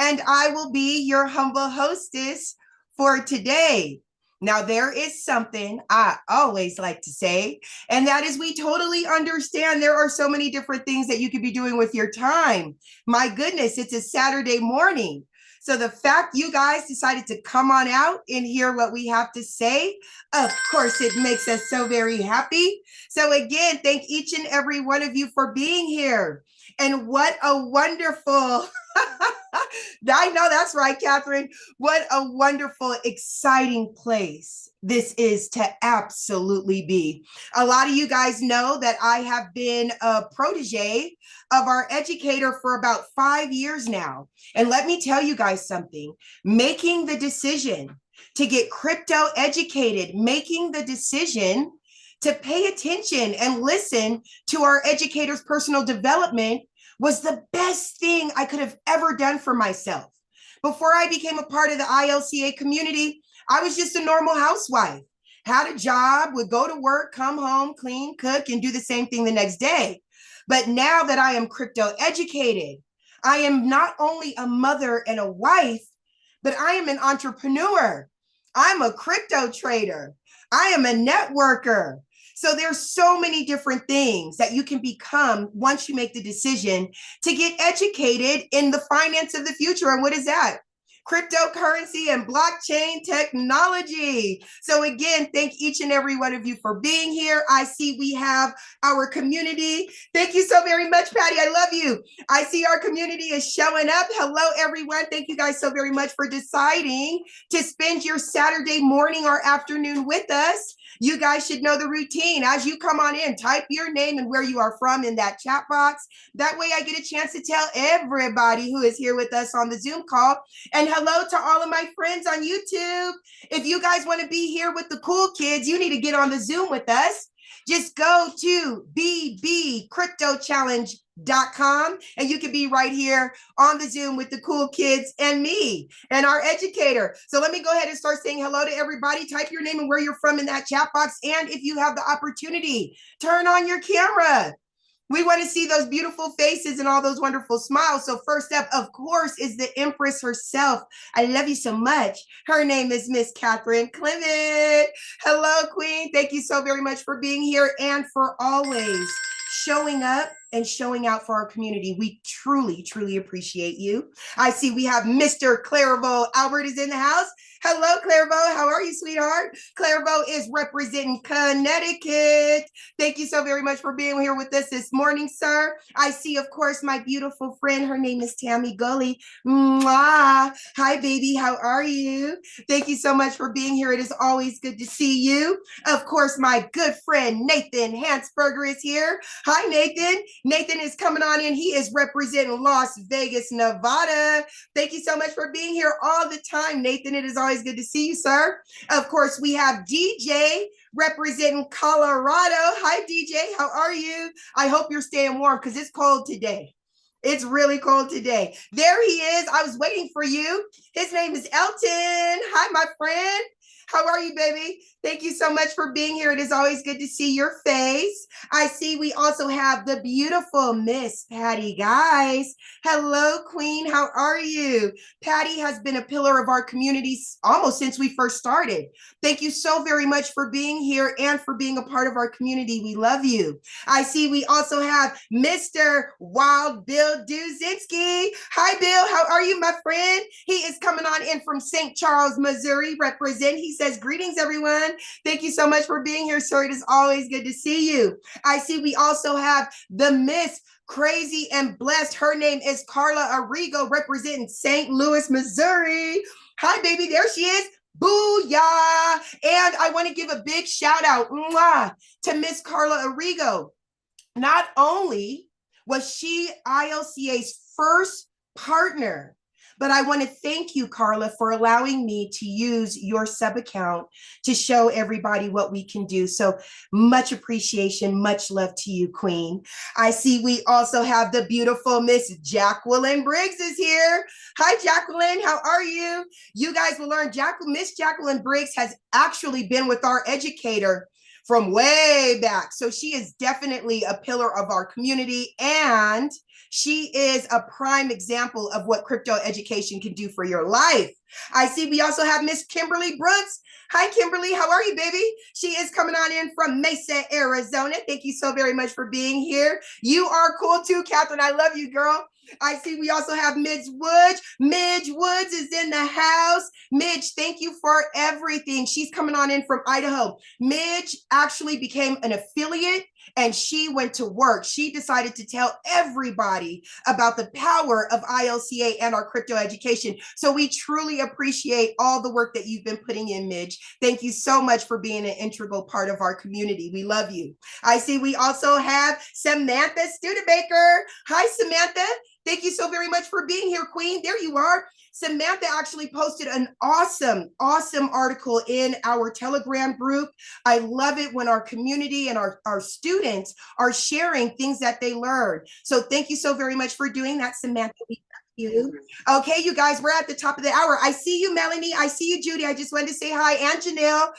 and I will be your humble hostess for today. Now, there is something I always like to say, and that is we totally understand there are so many different things that you could be doing with your time. My goodness, it's a Saturday morning. So the fact you guys decided to come on out and hear what we have to say, of course, it makes us so very happy. So again, thank each and every one of you for being here. And what a wonderful, I know that's right, Catherine. What a wonderful, exciting place this is to absolutely be. A lot of you guys know that I have been a protege of our educator for about 5 years now. And let me tell you guys something, making the decision to get crypto educated, making the decision to pay attention and listen to our educator's personal development was the best thing I could have ever done for myself. Before I became a part of the ILCA community, I was just a normal housewife, had a job, would go to work, come home, clean, cook, and do the same thing the next day. But now that I am crypto educated, I am not only a mother and a wife, but I am an entrepreneur. I'm a crypto trader. I am a networker. So there's so many different things that you can become once you make the decision to get educated in the finance of the future. And what is that? Cryptocurrency and blockchain technology. So again, thank each and every one of you for being here. I see we have our community. Thank you so very much, Patty. I love you. I see our community is showing up. Hello, everyone. Thank you guys so very much for deciding to spend your Saturday morning or afternoon with us. You guys should know the routine. As you come on in, type your name and where you are from in that chat box. That way I get a chance to tell everybody who is here with us on the Zoom call. And hello to all of my friends on YouTube. If you guys want to be here with the cool kids, you need to get on the Zoom with us. Just go to bbcryptochallenge.com and you can be right here on the Zoom with the cool kids and me and our educator. So let me go ahead and start saying hello to everybody. Type your name and where you're from in that chat box. And if you have the opportunity, turn on your camera. We want to see those beautiful faces and all those wonderful smiles. So first up, of course, is the Empress herself. I love you so much. Her name is Miss Catherine Clement. Hello, Queen. Thank you so very much for being here and for always showing up and showing out for our community. We truly, truly appreciate you. I see we have Mr. Clairvaux Albert is in the house. Hello, Clairvaux. How are you, sweetheart? Clairvaux is representing Connecticut. Thank you so very much for being here with us this morning, sir. I see, of course, my beautiful friend. Her name is Tammy Gully. Mwah. Hi, baby. How are you? Thank you so much for being here. It is always good to see you. Of course, my good friend, Nathan Hansberger is here. Hi, Nathan. Nathan is coming on in. He is representing Las Vegas, Nevada. Thank you so much for being here all the time, Nathan. It is always good to see you, sir. Of course, we have DJ representing Colorado. Hi, DJ. How are you? I hope you're staying warm because it's cold today. It's really cold today. There he is. I was waiting for you. His name is Elton. Hi, my friend. How are you, baby? Thank you so much for being here. It is always good to see your face. I see we also have the beautiful Miss Patty, guys. Hello, Queen. How are you? Patty has been a pillar of our community almost since we first started. Thank you so very much for being here and for being a part of our community. We love you. I see we also have Mr. Wild Bill Duzinski. Hi, Bill. How are you, my friend? He is coming on in from St. Charles, Missouri, represent. He says, greetings, everyone. Thank you so much for being here, sir. It is always good to see you. I see we also have the Miss Crazy and Blessed. Her name is Carla Arrigo, representing St. Louis, Missouri. Hi, baby. There she is. Booyah. And I want to give a big shout out to Miss Carla Arrigo. Not only was she ILCA's first partner, but I want to thank you, Carla, for allowing me to use your sub account to show everybody what we can do. So much appreciation, much love to you, Queen. I see we also have the beautiful Miss Jacqueline Briggs is here. Hi, Jacqueline. How are you? You guys will learn Miss Jacqueline Briggs has actually been with our educator from way back. So she is definitely a pillar of our community, and She is a prime example of what crypto education can do for your life. I see we also have Miss Kimberly Brooks. Hi, Kimberly. How are you, baby? She is coming on in from Mesa, Arizona. Thank you so very much for being here. You are cool too, Catherine. I love you, girl. I see we also have Midge Woods. Midge Woods is in the house. Midge, thank you for everything. She's coming on in from Idaho. Midge actually became an affiliate and she went to work. She decided to tell everybody about the power of ILCA and our crypto education. So we truly appreciate all the work that you've been putting in, Midge. Thank you so much for being an integral part of our community. We love you. I see we also have Samantha Studebaker. Hi, Samantha. Thank you so very much for being here, Queen. There you are. Samantha actually posted an awesome article in our Telegram group. I love it when our community and our students are sharing things that they learn. So thank you so very much for doing that, Samantha. You. Okay, you guys, we're at the top of the hour. I see you, Melanie. I see you, Judy. I just wanted to say hi, and Janelle.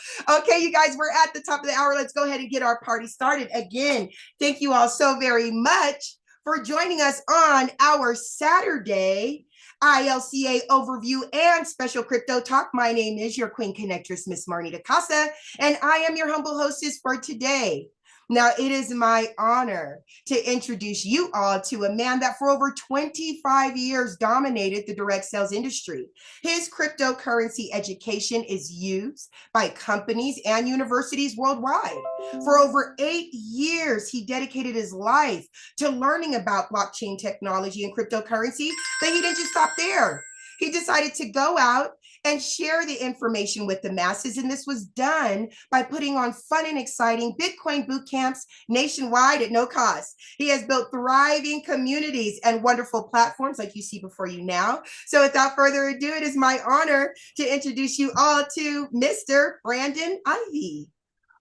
Okay, you guys, we're at the top of the hour. Let's go ahead and get our party started. Again, thank you all so very much for joining us on our Saturday ILCA overview and special crypto talk. My name is your Queen Connectress, Miss Marnita Casa, and I am your humble hostess for today. Now, it is my honor to introduce you all to a man that for over 25 years dominated the direct sales industry. His cryptocurrency education is used by companies and universities worldwide. For over 8 years, he dedicated his life to learning about blockchain technology and cryptocurrency, but he didn't just stop there. He decided to go out and share the information with the masses. And this was done by putting on fun and exciting Bitcoin boot camps nationwide at no cost. He has built thriving communities and wonderful platforms like you see before you now. So without further ado, it is my honor to introduce you all to Mr. Brandon Ivey.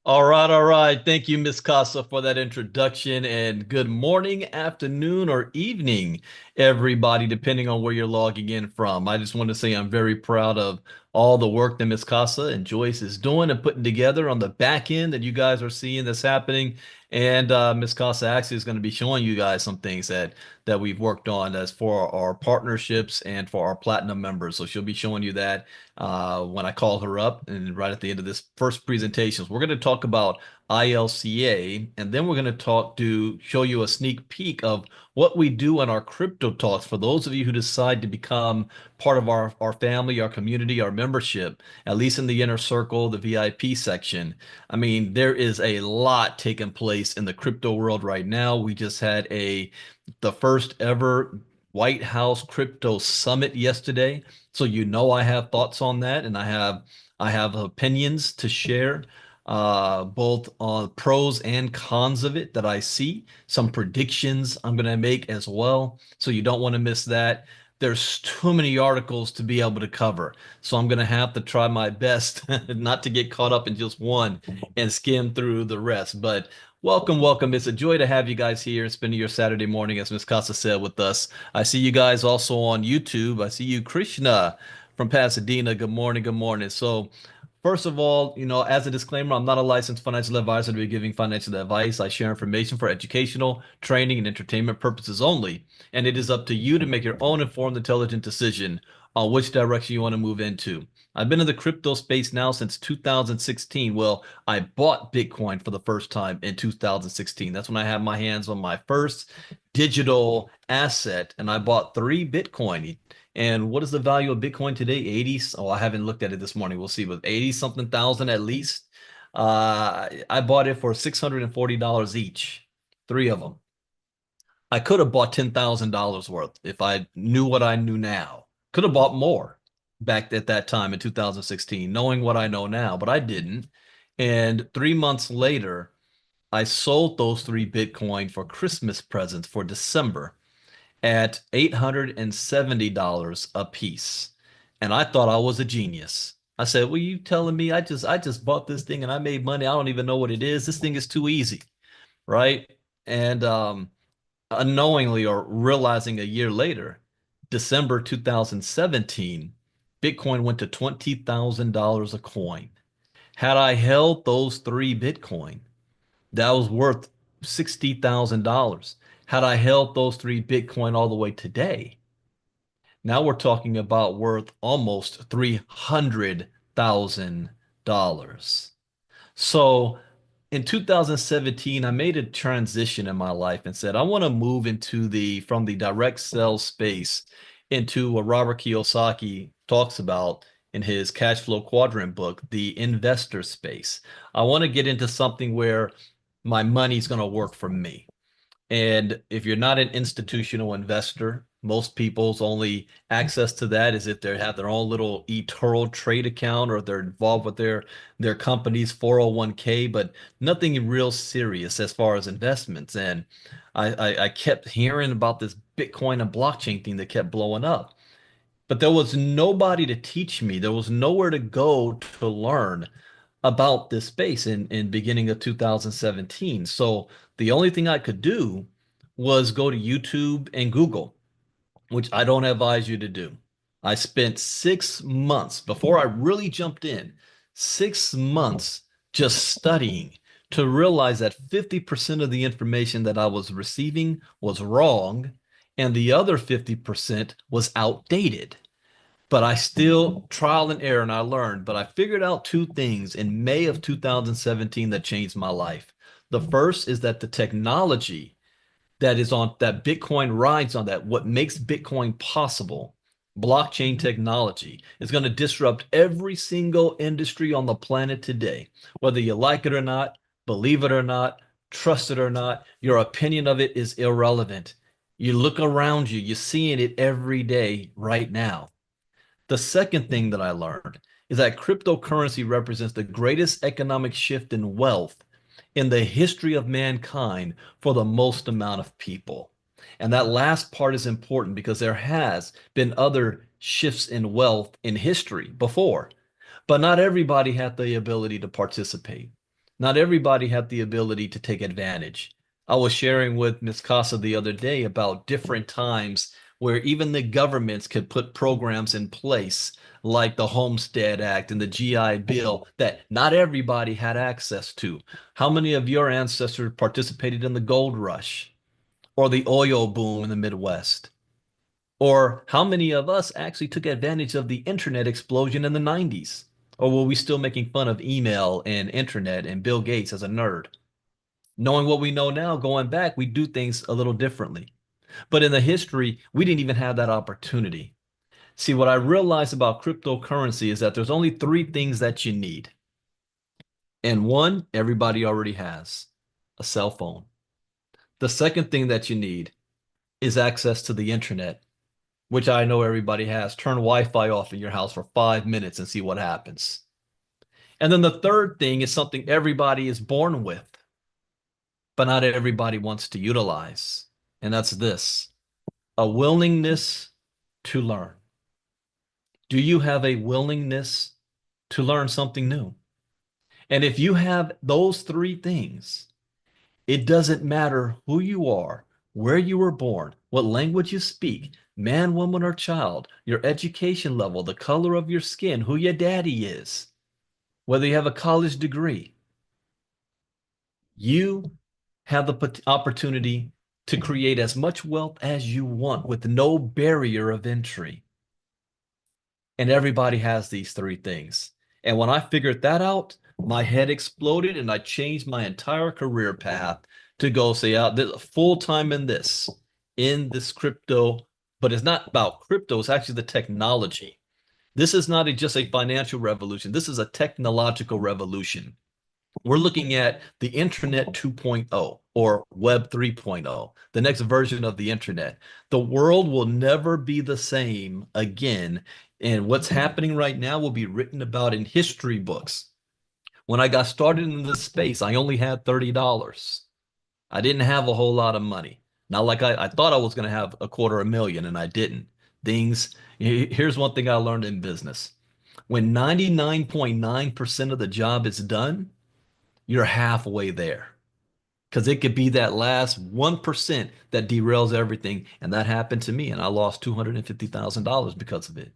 All right, all right. Thank you, Miss Casa, for that introduction. And good morning, afternoon, or evening, everybody, depending on where you're logging in from. I just want to say I'm very proud of all the work that Miss Casa and Joyce is doing and putting together on the back end that you guys are seeing that's happening. And Miss Casa actually is going to be showing you guys some things that we've worked on as for our partnerships and for our platinum members. So she'll be showing you that when I call her up and right at the end of this first presentation. So we're going to talk about ILCA, and then we're going to show you a sneak peek of what we do in our crypto talks for those of you who decide to become part of our family, our community, our membership, at least in the inner circle, the VIP section. I mean, there is a lot taking place in the crypto world right now. We just had the first ever White House Crypto Summit yesterday. So you know I have thoughts on that, and I have opinions to share, both on pros and cons of it that I see. Some predictions I'm going to make as well. So you don't want to miss that. There's too many articles to be able to cover. So I'm going to have to try my best not to get caught up in just one and skim through the rest. But welcome, welcome. It's a joy to have you guys here and spending your Saturday morning, as Miss Casa said, with us. I see you guys also on YouTube. I see you, Krishna from Pasadena. Good morning, good morning. So first of all, as a disclaimer, I'm not a licensed financial advisor to be giving financial advice. I share information for educational, training, and entertainment purposes only. And it is up to you to make your own informed, intelligent decision on which direction you want to move into. I've been in the crypto space now since 2016. Well, I bought Bitcoin for the first time in 2016. That's when I had my hands on my first digital asset, and I bought 3 Bitcoin. And what is the value of Bitcoin today? 80. Oh, I haven't looked at it this morning. We'll see, with 80 something thousand at least. I bought it for $640 each, 3 of them. I could have bought $10,000 worth if I knew what I knew now. Could have bought more back at that time in 2016, knowing what I know now, but I didn't. And 3 months later, I sold those 3 Bitcoin for Christmas presents for December at $870 a piece. And I thought I was a genius. I said, "Well, you telling me I just bought this thing and I made money? I don't even know what it is. This thing is too easy." Right? And unknowingly, or realizing a year later, December 2017, Bitcoin went to $20,000 a coin. Had I held those 3 Bitcoin, that was worth $60,000. Had I held those three Bitcoin all the way today, now we're talking about worth almost $300,000. So in 2017, I made a transition in my life and said, I want to move into from the direct sales space into what Robert Kiyosaki talks about in his cash flow quadrant book, the investor space. I want to get into something where my money's going to work for me. And if you're not an institutional investor, most people's only access to that is if they have their own little eToro trade account or they're involved with their company's 401k, but nothing real serious as far as investments. And I kept hearing about this Bitcoin and blockchain thing that kept blowing up. But there was nobody to teach me. There was nowhere to go to learn about this space in beginning of 2017. So the only thing I could do was go to YouTube and Google, which I don't advise you to do. I spent 6 months before I really jumped in, 6 months just studying to realize that 50% of the information that I was receiving was wrong and the other 50% was outdated. But I still trial and error and I learned. But I figured out two things in May of 2017 that changed my life. The first is that the technology that Bitcoin rides on, that what makes Bitcoin possible, blockchain technology, is going to disrupt every single industry on the planet today. Whether you like it or not, believe it or not, trust it or not, your opinion of it is irrelevant. You look around you, you're seeing it every day right now. The second thing that I learned is that cryptocurrency represents the greatest economic shift in wealth in the history of mankind for the most amount of people. And that last part is important because there has been other shifts in wealth in history before, but not everybody had the ability to participate. Not everybody had the ability to take advantage. I was sharing with Ms. Casa the other day about different times where even the governments could put programs in place like the Homestead Act and the GI Bill that not everybody had access to. How many of your ancestors participated in the gold rush or the oil boom in the Midwest? Or how many of us actually took advantage of the internet explosion in the 90s? Or were we still making fun of email and internet and Bill Gates as a nerd? Knowing what we know now, going back, we do things a little differently. But in the history, we didn't even have that opportunity. See, what I realized about cryptocurrency is that there's only three things that you need. And one, everybody already has, a cell phone. The second thing that you need is access to the internet, which I know everybody has. Turn Wi-Fi off in your house for 5 minutes and see what happens. And then the third thing is something everybody is born with, but not everybody wants to utilize. And that's this, a willingness to learn. Do you have a willingness to learn something new? And if you have those three things, it doesn't matter who you are, where you were born, what language you speak, man, woman, or child, your education level, the color of your skin, who your daddy is, whether you have a college degree. You have the opportunity to create as much wealth as you want with no barrier of entry. And everybody has these three things. And when I figured that out, my head exploded and I changed my entire career path to go say out full time in this crypto, but it's not about crypto, it's actually the technology. This is not just a financial revolution. This is a technological revolution. We're looking at the Internet 2.0 or Web 3.0, the next version of the Internet. The world will never be the same again. And what's happening right now will be written about in history books. When I got started in this space, I only had $30. I didn't have a whole lot of money. Not like I thought I was going to have $250,000 and I didn't. Here's one thing I learned in business. When 99.9% of the job is done, you're halfway there. Because it could be that last 1% that derails everything. And that happened to me, and I lost $250,000 because of it.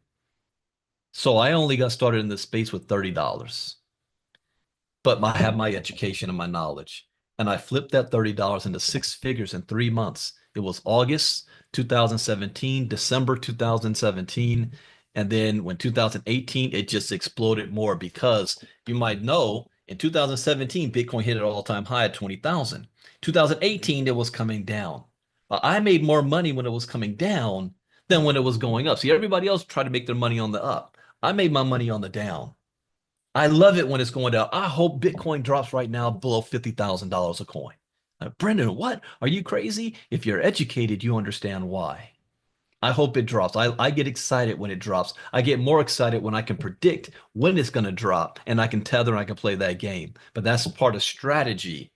So I only got started in this space with $30. But I have my education and my knowledge. And I flipped that $30 into six figures in 3 months. It was August 2017, December 2017. And then when 2018, it just exploded more because you might know in 2017, Bitcoin hit an all-time high at 20,000. 2018, it was coming down. I made more money when it was coming down than when it was going up. See, everybody else tried to make their money on the up. I made my money on the down. I love it when it's going down. I hope Bitcoin drops right now below $50,000 a coin. Brendan, what? Are you crazy? If you're educated, you understand why. I hope it drops. I get excited when it drops. I get more excited when I can predict when it's going to drop and I can tether and I can play that game. But that's part of strategy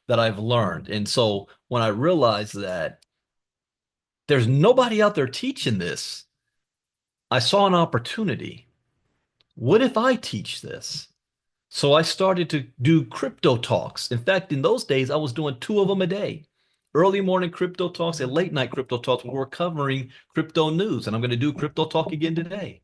that I've learned. And so when I realized that there's nobody out there teaching this, I saw an opportunity. What if I teach this? So I started to do crypto talks. In fact, in those days, I was doing 2 of them a day. Early morning crypto talks and late night crypto talks where we're covering crypto news. And I'm going to do crypto talk again today.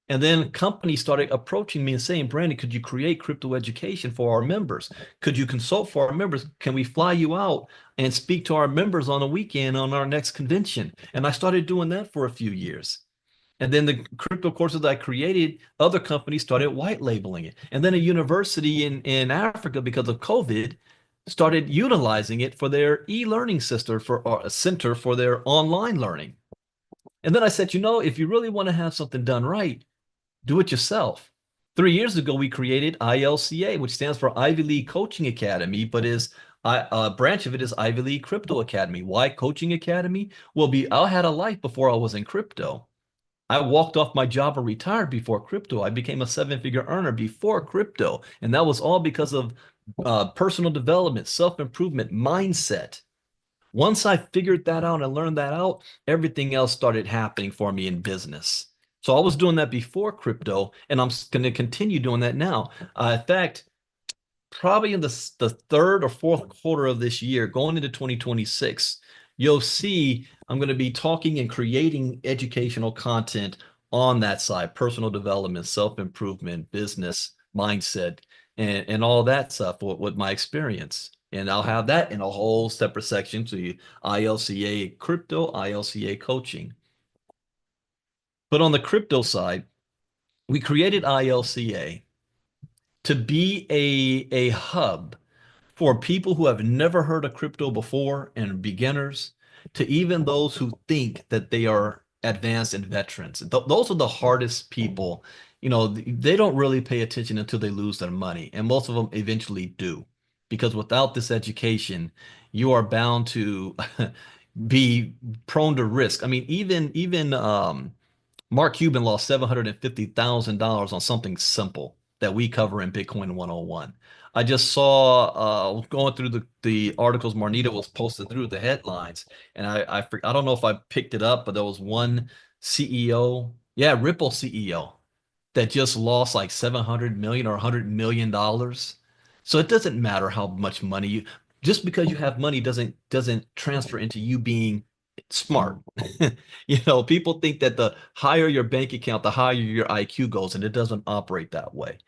And then companies started approaching me and saying, Brandon, could you create crypto education for our members? Could you consult for our members? Can we fly you out and speak to our members on a weekend on our next convention? And I started doing that for a few years. And then the crypto courses that I created, other companies started white labeling it. And then a university in Africa, because of COVID, started utilizing it for their e-learning center or a center for their online learning. And then I said, if you really want to have something done right, do it yourself. 3 years ago, we created ILCA, which stands for Ivy League Coaching Academy, but a branch of it is Ivy League Crypto Academy. Why Coaching Academy? Well, I had a life before I was in crypto. I walked off my job and retired before crypto. I became a 7-figure earner before crypto. And that was all because of personal development, self-improvement, mindset. Once I figured that out and learned that out, everything else started happening for me in business. So I was doing that before crypto, and I'm going to continue doing that now. In fact, probably in the third or fourth quarter of this year, going into 2026, you'll see I'm going to be talking and creating educational content on that side, personal development, self-improvement, business, mindset, and all that stuff with my experience. And I'll have that in a whole separate section to ILCA crypto, ILCA coaching. But on the crypto side, we created ILCA to be a hub for people who have never heard of crypto before and beginners to even those who think that they are advanced and veterans. Those are the hardest people. They don't really pay attention until they lose their money, and most of them eventually do. Because without this education, you are bound to be prone to risk. I mean, even Mark Cuban lost $750,000 on something simple that we cover in Bitcoin 101. I just saw going through the articles Marnita was posted through the headlines, and I don't know if I picked it up, but there was one CEO, yeah, Ripple CEO, that just lost like 700 million or $100 million. So it doesn't matter how much money just because you have money doesn't transfer into you being smart. People think that the higher your bank account, the higher your IQ goes, and it doesn't operate that way.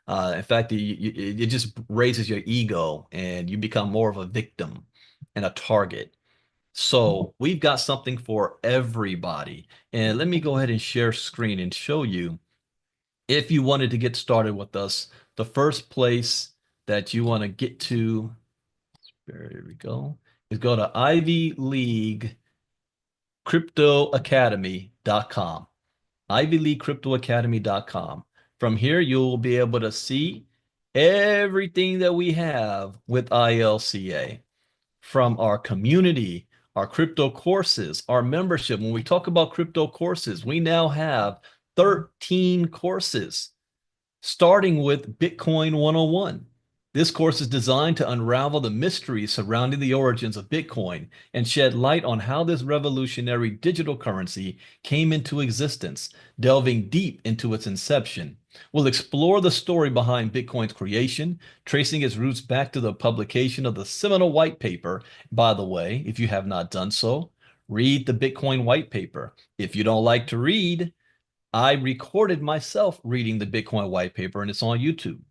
In fact, it just raises your ego and you become more of a victim and a target. So we've got something for everybody. And let me go ahead and share screen and show you, if you wanted to get started with us, the first place that you want to get to, there we go, is go to Ivy League cryptoacademy.com. ivyleaguecryptoacademy.com. From here, you'll be able to see everything that we have with ILCA, from our community, our crypto courses, our membership. When we talk about crypto courses, we now have 13 courses, starting with Bitcoin 101. This course is designed to unravel the mysteries surrounding the origins of Bitcoin and shed light on how this revolutionary digital currency came into existence, delving deep into its inception. We'll explore the story behind Bitcoin's creation, tracing its roots back to the publication of the seminal white paper. By the way, if you have not done so, read the Bitcoin white paper. If you don't like to read, I recorded myself reading the Bitcoin white paper, and it's on YouTube.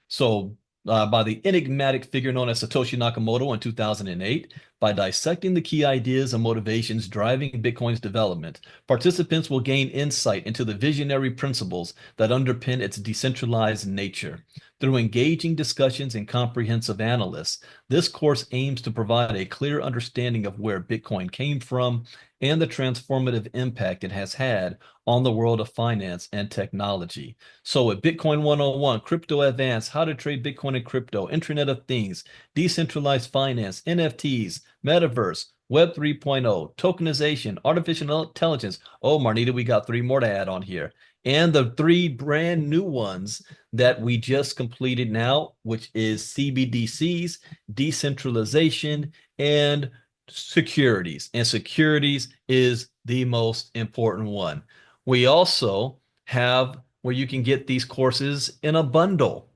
So by the enigmatic figure known as Satoshi Nakamoto in 2008. By dissecting the key ideas and motivations driving Bitcoin's development, participants will gain insight into the visionary principles that underpin its decentralized nature. Through engaging discussions and comprehensive analysis, this course aims to provide a clear understanding of where Bitcoin came from and the transformative impact it has had on the world of finance and technology. So with Bitcoin 101, Crypto Advanced, How to Trade Bitcoin and Crypto, Internet of Things, Decentralized Finance, NFTs, Metaverse, Web 3.0, Tokenization, Artificial Intelligence. Oh, Marnita, we got 3 more to add on here. And the 3 brand new ones that we just completed now, which is CBDCs, decentralization, and securities. And securities is the most important one. We also have where you can get these courses in a bundle.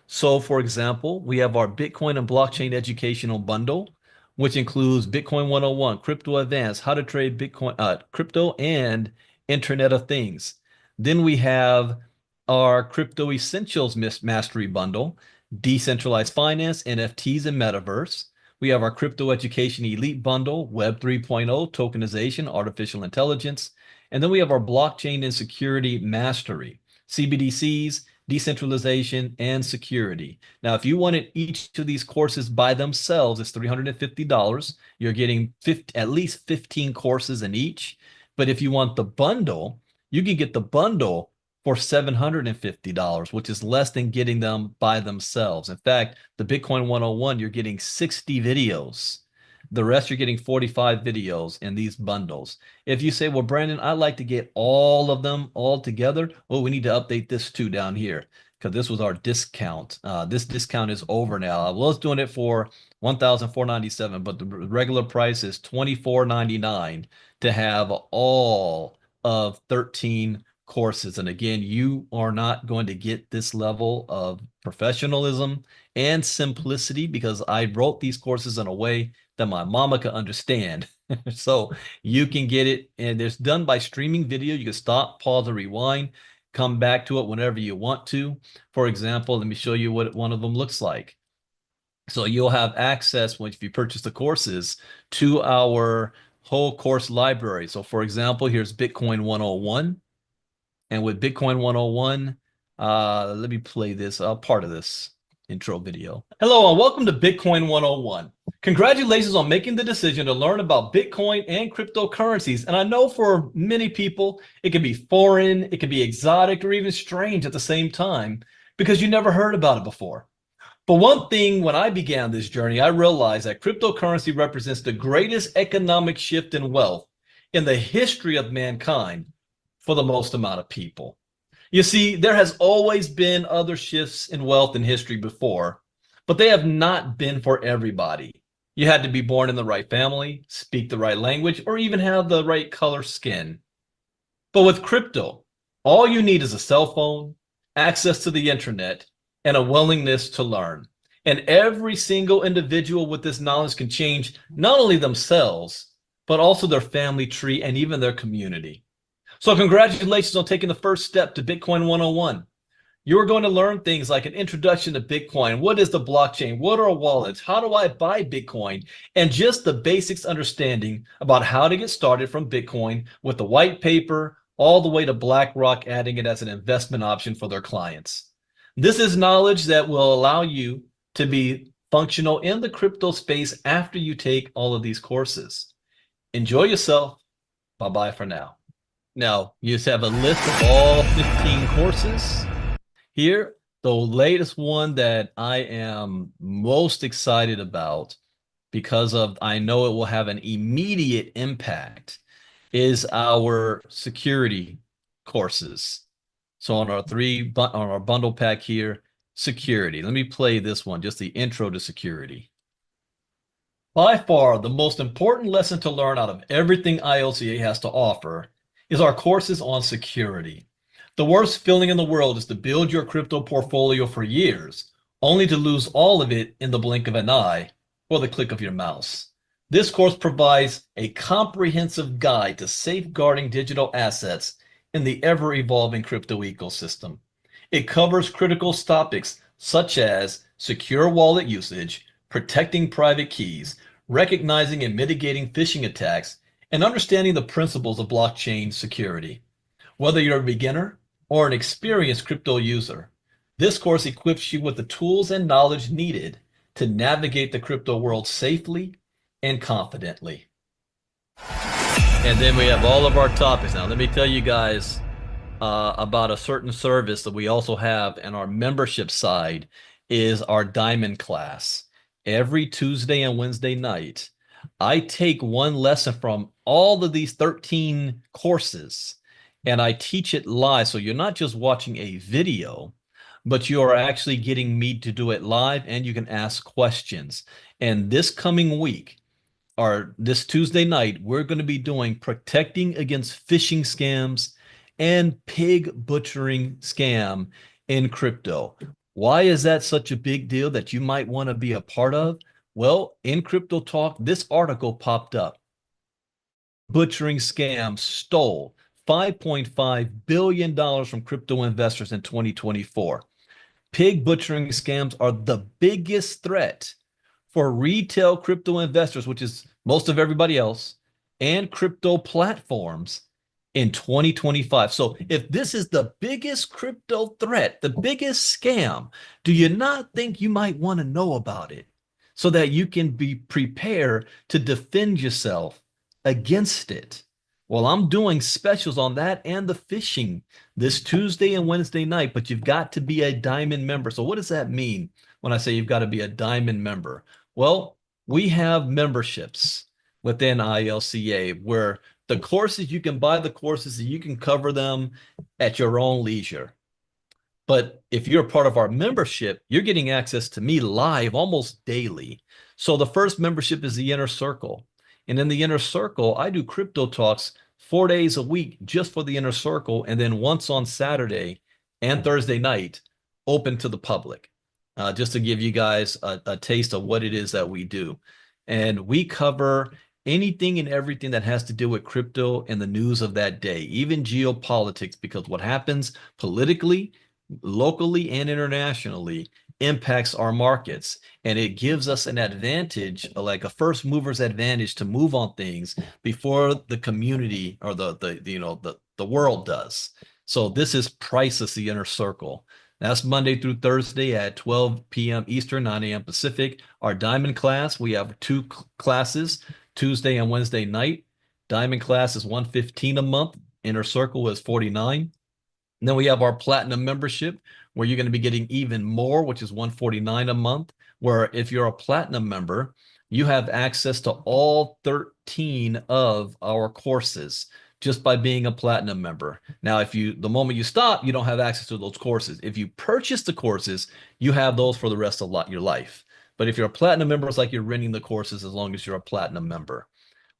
So for example, we have our Bitcoin and blockchain educational bundle, which includes Bitcoin 101, Crypto Advanced, How to Trade Bitcoin, Crypto, and Internet of Things. Then we have our Crypto Essentials Mastery Bundle, Decentralized Finance, NFTs, and Metaverse. We have our Crypto Education Elite Bundle, Web 3.0, Tokenization, Artificial Intelligence. And then we have our Blockchain and Security Mastery, CBDCs, decentralization, and security. Now, if you wanted each of these courses by themselves, it's $350. You're getting at least 15 courses in each. But if you want the bundle, you can get the bundle for $750, which is less than getting them by themselves. In fact, the Bitcoin 101, you're getting 60 videos. The rest, you're getting 45 videos in these bundles. If you say, well, Brandon, I'd like to get all of them all together, well, we need to update this too down here because this was our discount. This discount is over now. I was doing it for $1,497, but the regular price is $2,499 to have all of 13 courses. And again, you are not going to get this level of professionalism and simplicity because I wrote these courses in a way that my mama could understand. So you can get it, and it's done by streaming video. You can stop, pause, or rewind, come back to it whenever you want to. For example, let me show you what one of them looks like. So you'll have access, if you purchase the courses, to our whole course library. So for example, here's Bitcoin 101. And with Bitcoin 101, let me play this, part of this intro video. Hello, and welcome to Bitcoin 101. Congratulations on making the decision to learn about Bitcoin and cryptocurrencies. And I know for many people, it can be foreign, it can be exotic, or even strange at the same time because you never heard about it before. But one thing, when I began this journey, I realized that cryptocurrency represents the greatest economic shift in wealth in the history of mankind for the most amount of people. You see, there has always been other shifts in wealth in history before, but they have not been for everybody. You had to be born in the right family, speak the right language, or even have the right color skin. But with crypto, all you need is a cell phone, access to the internet, and a willingness to learn. And every single individual with this knowledge can change not only themselves, but also their family tree and even their community. So congratulations on taking the first step to Bitcoin 101. You're going to learn things like an introduction to Bitcoin. What is the blockchain? What are wallets? How do I buy Bitcoin? And just the basics understanding about how to get started from Bitcoin with the white paper all the way to BlackRock adding it as an investment option for their clients. This is knowledge that will allow you to be functional in the crypto space after you take all of these courses. Enjoy yourself. Bye-bye for now. Now, you just have a list of all 15 courses. Here, the latest one that I am most excited about because of I know it will have an immediate impact is our security courses. So on our bundle pack here, security. Let me play this one, just the intro to security. By far, the most important lesson to learn out of everything ILCA has to offer is our courses on security. The worst feeling in the world is to build your crypto portfolio for years, only to lose all of it in the blink of an eye or the click of your mouse. This course provides a comprehensive guide to safeguarding digital assets in the ever-evolving crypto ecosystem. It covers critical topics such as secure wallet usage, protecting private keys, recognizing and mitigating phishing attacks, and understanding the principles of blockchain security. Whether you're a beginner or an experienced crypto user, this course equips you with the tools and knowledge needed to navigate the crypto world safely and confidently. And then we have all of our topics. Now, let me tell you guys about a certain service that we also have in our membership side is our Diamond class. Every Tuesday and Wednesday night, I take one lesson from all of these 13 courses and I teach it live. So you're not just watching a video, but you are actually getting me to do it live and you can ask questions. And this coming week, or this Tuesday night, we're going to be doing protecting against phishing scams and pig butchering scam in crypto. Why is that such a big deal that you might want to be a part of? Well, in Crypto Talk, this article popped up. Butchering scam stole $5.5 billion from crypto investors in 2024. Pig butchering scams are the biggest threat for retail crypto investors, which is most of everybody else, and crypto platforms in 2025. So if this is the biggest crypto threat, the biggest scam, do you not think you might want to know about it so that you can be prepared to defend yourself against it? Well, I'm doing specials on that and the phishing this Tuesday and Wednesday night, but you've got to be a Diamond member. So what does that mean when I say you've got to be a Diamond member? Well, we have memberships within ILCA where the courses, you can buy the courses and you can cover them at your own leisure. But if you're a part of our membership, you're getting access to me live almost daily. So the first membership is the Inner Circle. And in the Inner Circle, I do crypto talks 4 days a week just for the Inner Circle. And then once on Saturday and Thursday night, open to the public, just to give you guys a taste of what it is that we do. And we cover anything and everything that has to do with crypto and the news of that day, even geopolitics, because what happens politically, locally, and internationally impacts our markets, and it gives us an advantage, like a first mover's advantage, to move on things before the community or the world does. So this is priceless, the Inner Circle. That's Monday through Thursday at 12 p.m. Eastern, 9 a.m. Pacific. Our Diamond class, we have two classes, Tuesday and Wednesday night. Diamond class is $115 a month. Inner Circle is $49. And then we have our Platinum membership, where you're going to be getting even more, which is $149 a month, where if you're a Platinum member, you have access to all 13 of our courses just by being a Platinum member. Now, the moment you stop, you don't have access to those courses. If you purchase the courses, you have those for the rest of your life. But if you're a Platinum member, it's like you're renting the courses as long as you're a Platinum member.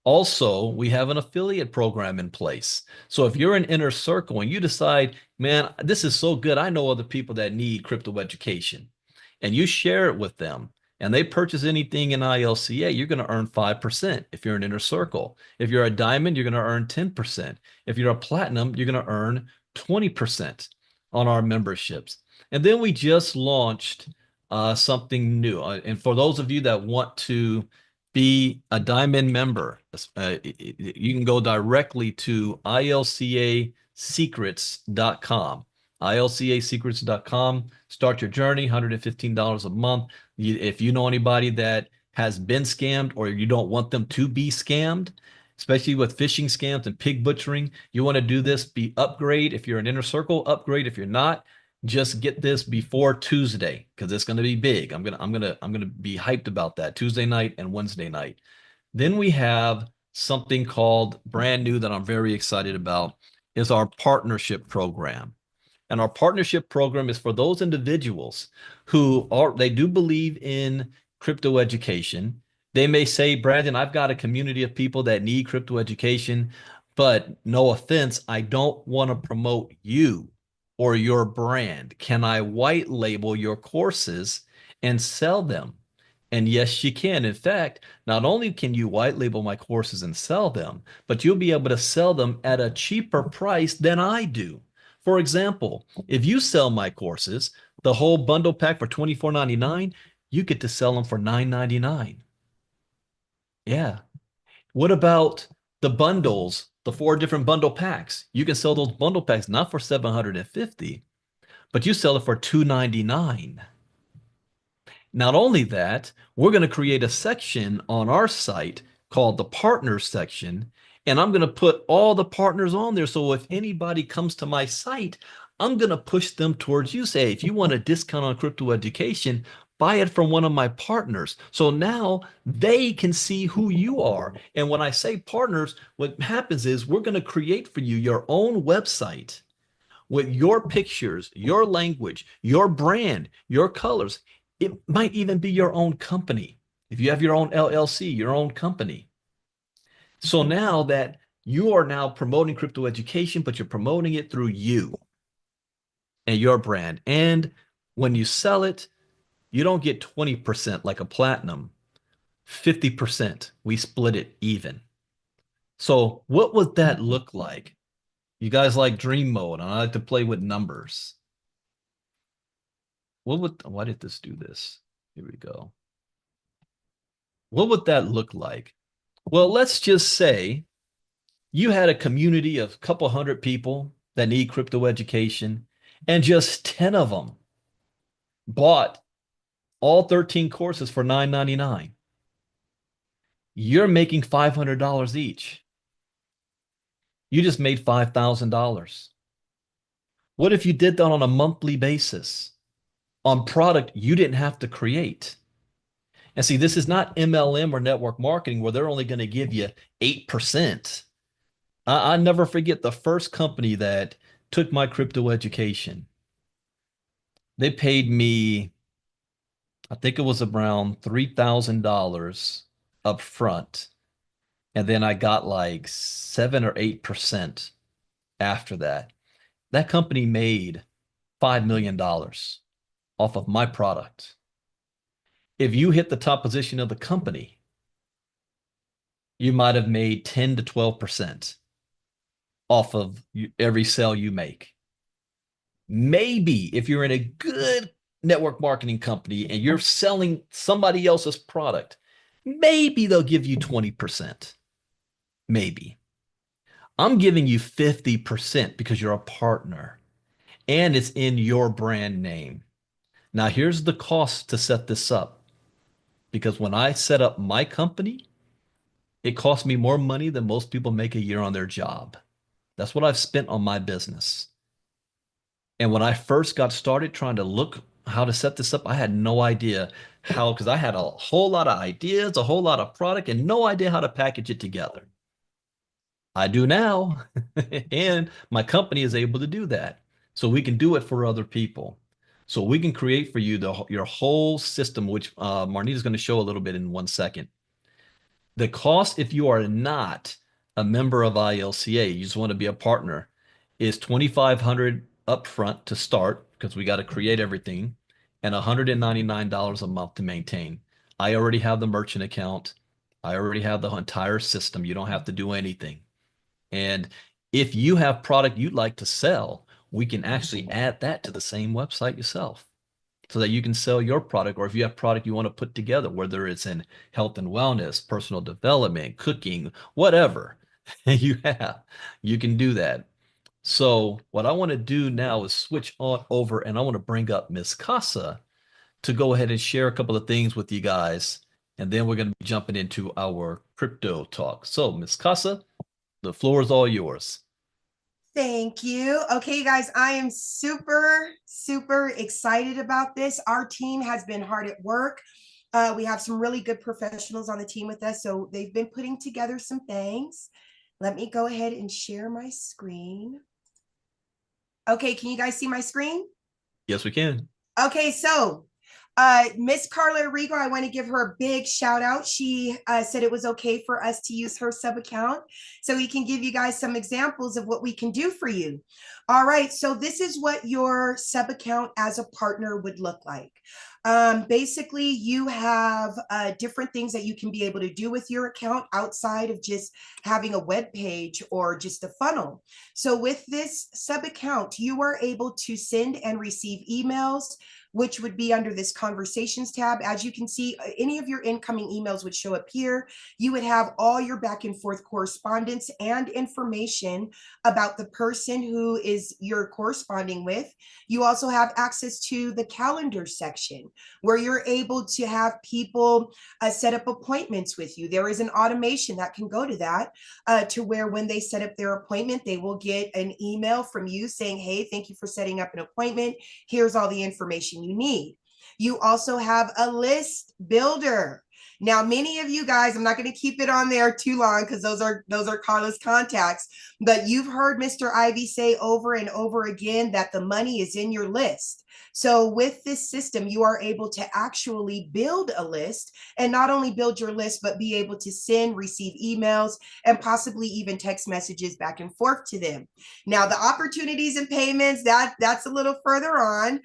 Also, we have an affiliate program in place. So if you're an Inner Circle and you decide, man, this is so good, I know other people that need crypto education, and you share it with them, and they purchase anything in ILCA, you're going to earn 5% if you're an Inner Circle. If you're a Diamond, you're going to earn 10%. If you're a Platinum, you're going to earn 20% on our memberships. And then we just launched something new. And for those of you that want to be a Diamond member, you can go directly to ilcasecrets.com. ilcasecrets.com. Start your journey, $115 a month. If you know anybody that has been scammed or you don't want them to be scammed, especially with phishing scams and pig butchering, you want to do this, upgrade. If you're an Inner Circle, upgrade. If you're not, just get this before Tuesday, because it's going to be big. I'm gonna be hyped about that Tuesday night and Wednesday night. Then we have something called brand new that I'm very excited about, is our partnership program. And our partnership program is for those individuals who they do believe in crypto education. They may say, Brandon, I've got a community of people that need crypto education, but no offense, I don't want to promote you or your brand. Can I white label your courses and sell them? And yes, you can. In fact, not only can you white label my courses and sell them, but you'll be able to sell them at a cheaper price than I do. For example, if you sell my courses the whole bundle pack for $24.99, you get to sell them for $9.99. Yeah. What about the bundles, the 4 different bundle packs? You can sell those bundle packs not for 750, but you sell it for $299. Not only that, we're going to create a section on our site called the partners section, and I'm going to put all the partners on there. So if anybody comes to my site, I'm going to push them towards you. Say, if you want a discount on crypto education, buy it from one of my partners. So now they can see who you are. And when I say partners, what happens is we're going to create for you your own website with your pictures, your language, your brand, your colors. It might even be your own company. If you have your own LLC, your own company. So now that you are now promoting crypto education, but you're promoting it through you and your brand. And when you sell it, you don't get 20% like a platinum, 50%. We split it even. So what would that look like? You guys like dream mode. I like to play with numbers. Why did this do this? Here we go. What would that look like? Well, let's just say you had a community of a couple hundred people that need crypto education, and just 10 of them bought all 13 courses for $9.99. You're making $500 each. You just made $5,000. What if you did that on a monthly basis on product you didn't have to create? And see, this is not MLM or network marketing where they're only going to give you 8%. I never forget the first company that took my crypto education. They paid me, I think it was around $3,000 up front. And then I got like 7 or 8% after that. That company made $5 million off of my product. If you hit the top position of the company, you might have made 10 to 12% off of every sale you make. Maybe if you're in a good network marketing company and you're selling somebody else's product, maybe they'll give you 20%. Maybe. I'm giving you 50% because you're a partner and it's in your brand name. Now, here's the cost to set this up. Because when I set up my company, it cost me more money than most people make a year on their job. That's what I've spent on my business. And when I first got started trying to look how to set this up, I had no idea how, because I had a whole lot of ideas, a whole lot of product, and no idea how to package it together. I do now, and my company is able to do that. So we can do it for other people. So we can create for you your whole system, which Marnita is going to show a little bit in 1 second. The cost, if you are not a member of ILCA, you just want to be a partner, is $2,500 upfront to start because we got to create everything, and $199 a month to maintain. I already have the merchant account. I already have the entire system. You don't have to do anything. And if you have product you'd like to sell, we can actually add that to the same website yourself so that you can sell your product. Or if you have product you want to put together, whether it's in health and wellness, personal development, cooking, whatever you have, you can do that. So what I want to do now is switch on over and I want to bring up Miss Casa to go ahead and share a couple of things with you guys. And then we're going to be jumping into our crypto talk. So Miss Casa, the floor is all yours. Thank you. Okay, guys, I am super, super excited about this. Our team has been hard at work. We have some really good professionals on the team with us. So they've been putting together some things. Let me go ahead and share my screen. Okay, can you guys see my screen? Yes, we can. Okay, so Miss Carla Rigo, I want to give her a big shout out. She said it was okay for us to use her sub account. So we can give you guys some examples of what we can do for you. All right, so this is what your sub account as a partner would look like. Basically, you have different things that you can be able to do with your account outside of just having a web page or just a funnel. So with this sub account, you are able to send and receive emails, which would be under this conversations tab. As you can see, any of your incoming emails would show up here. You would have all your back and forth correspondence and information about the person who is you're corresponding with. You also have access to the calendar section where you're able to have people set up appointments with you. There is an automation that can go to that to where when they set up their appointment, they will get an email from you saying, hey, thank you for setting up an appointment. Here's all the information you need. You also have a list builder. Now, many of you guys, I'm not going to keep it on there too long because those are Carla's contacts, but you've heard Mr. Ivey say over and over again that the money is in your list. So with this system, you are able to actually build a list, and not only build your list, but be able to send, receive emails, and possibly even text messages back and forth to them. Now, the opportunities and payments, that's a little further on.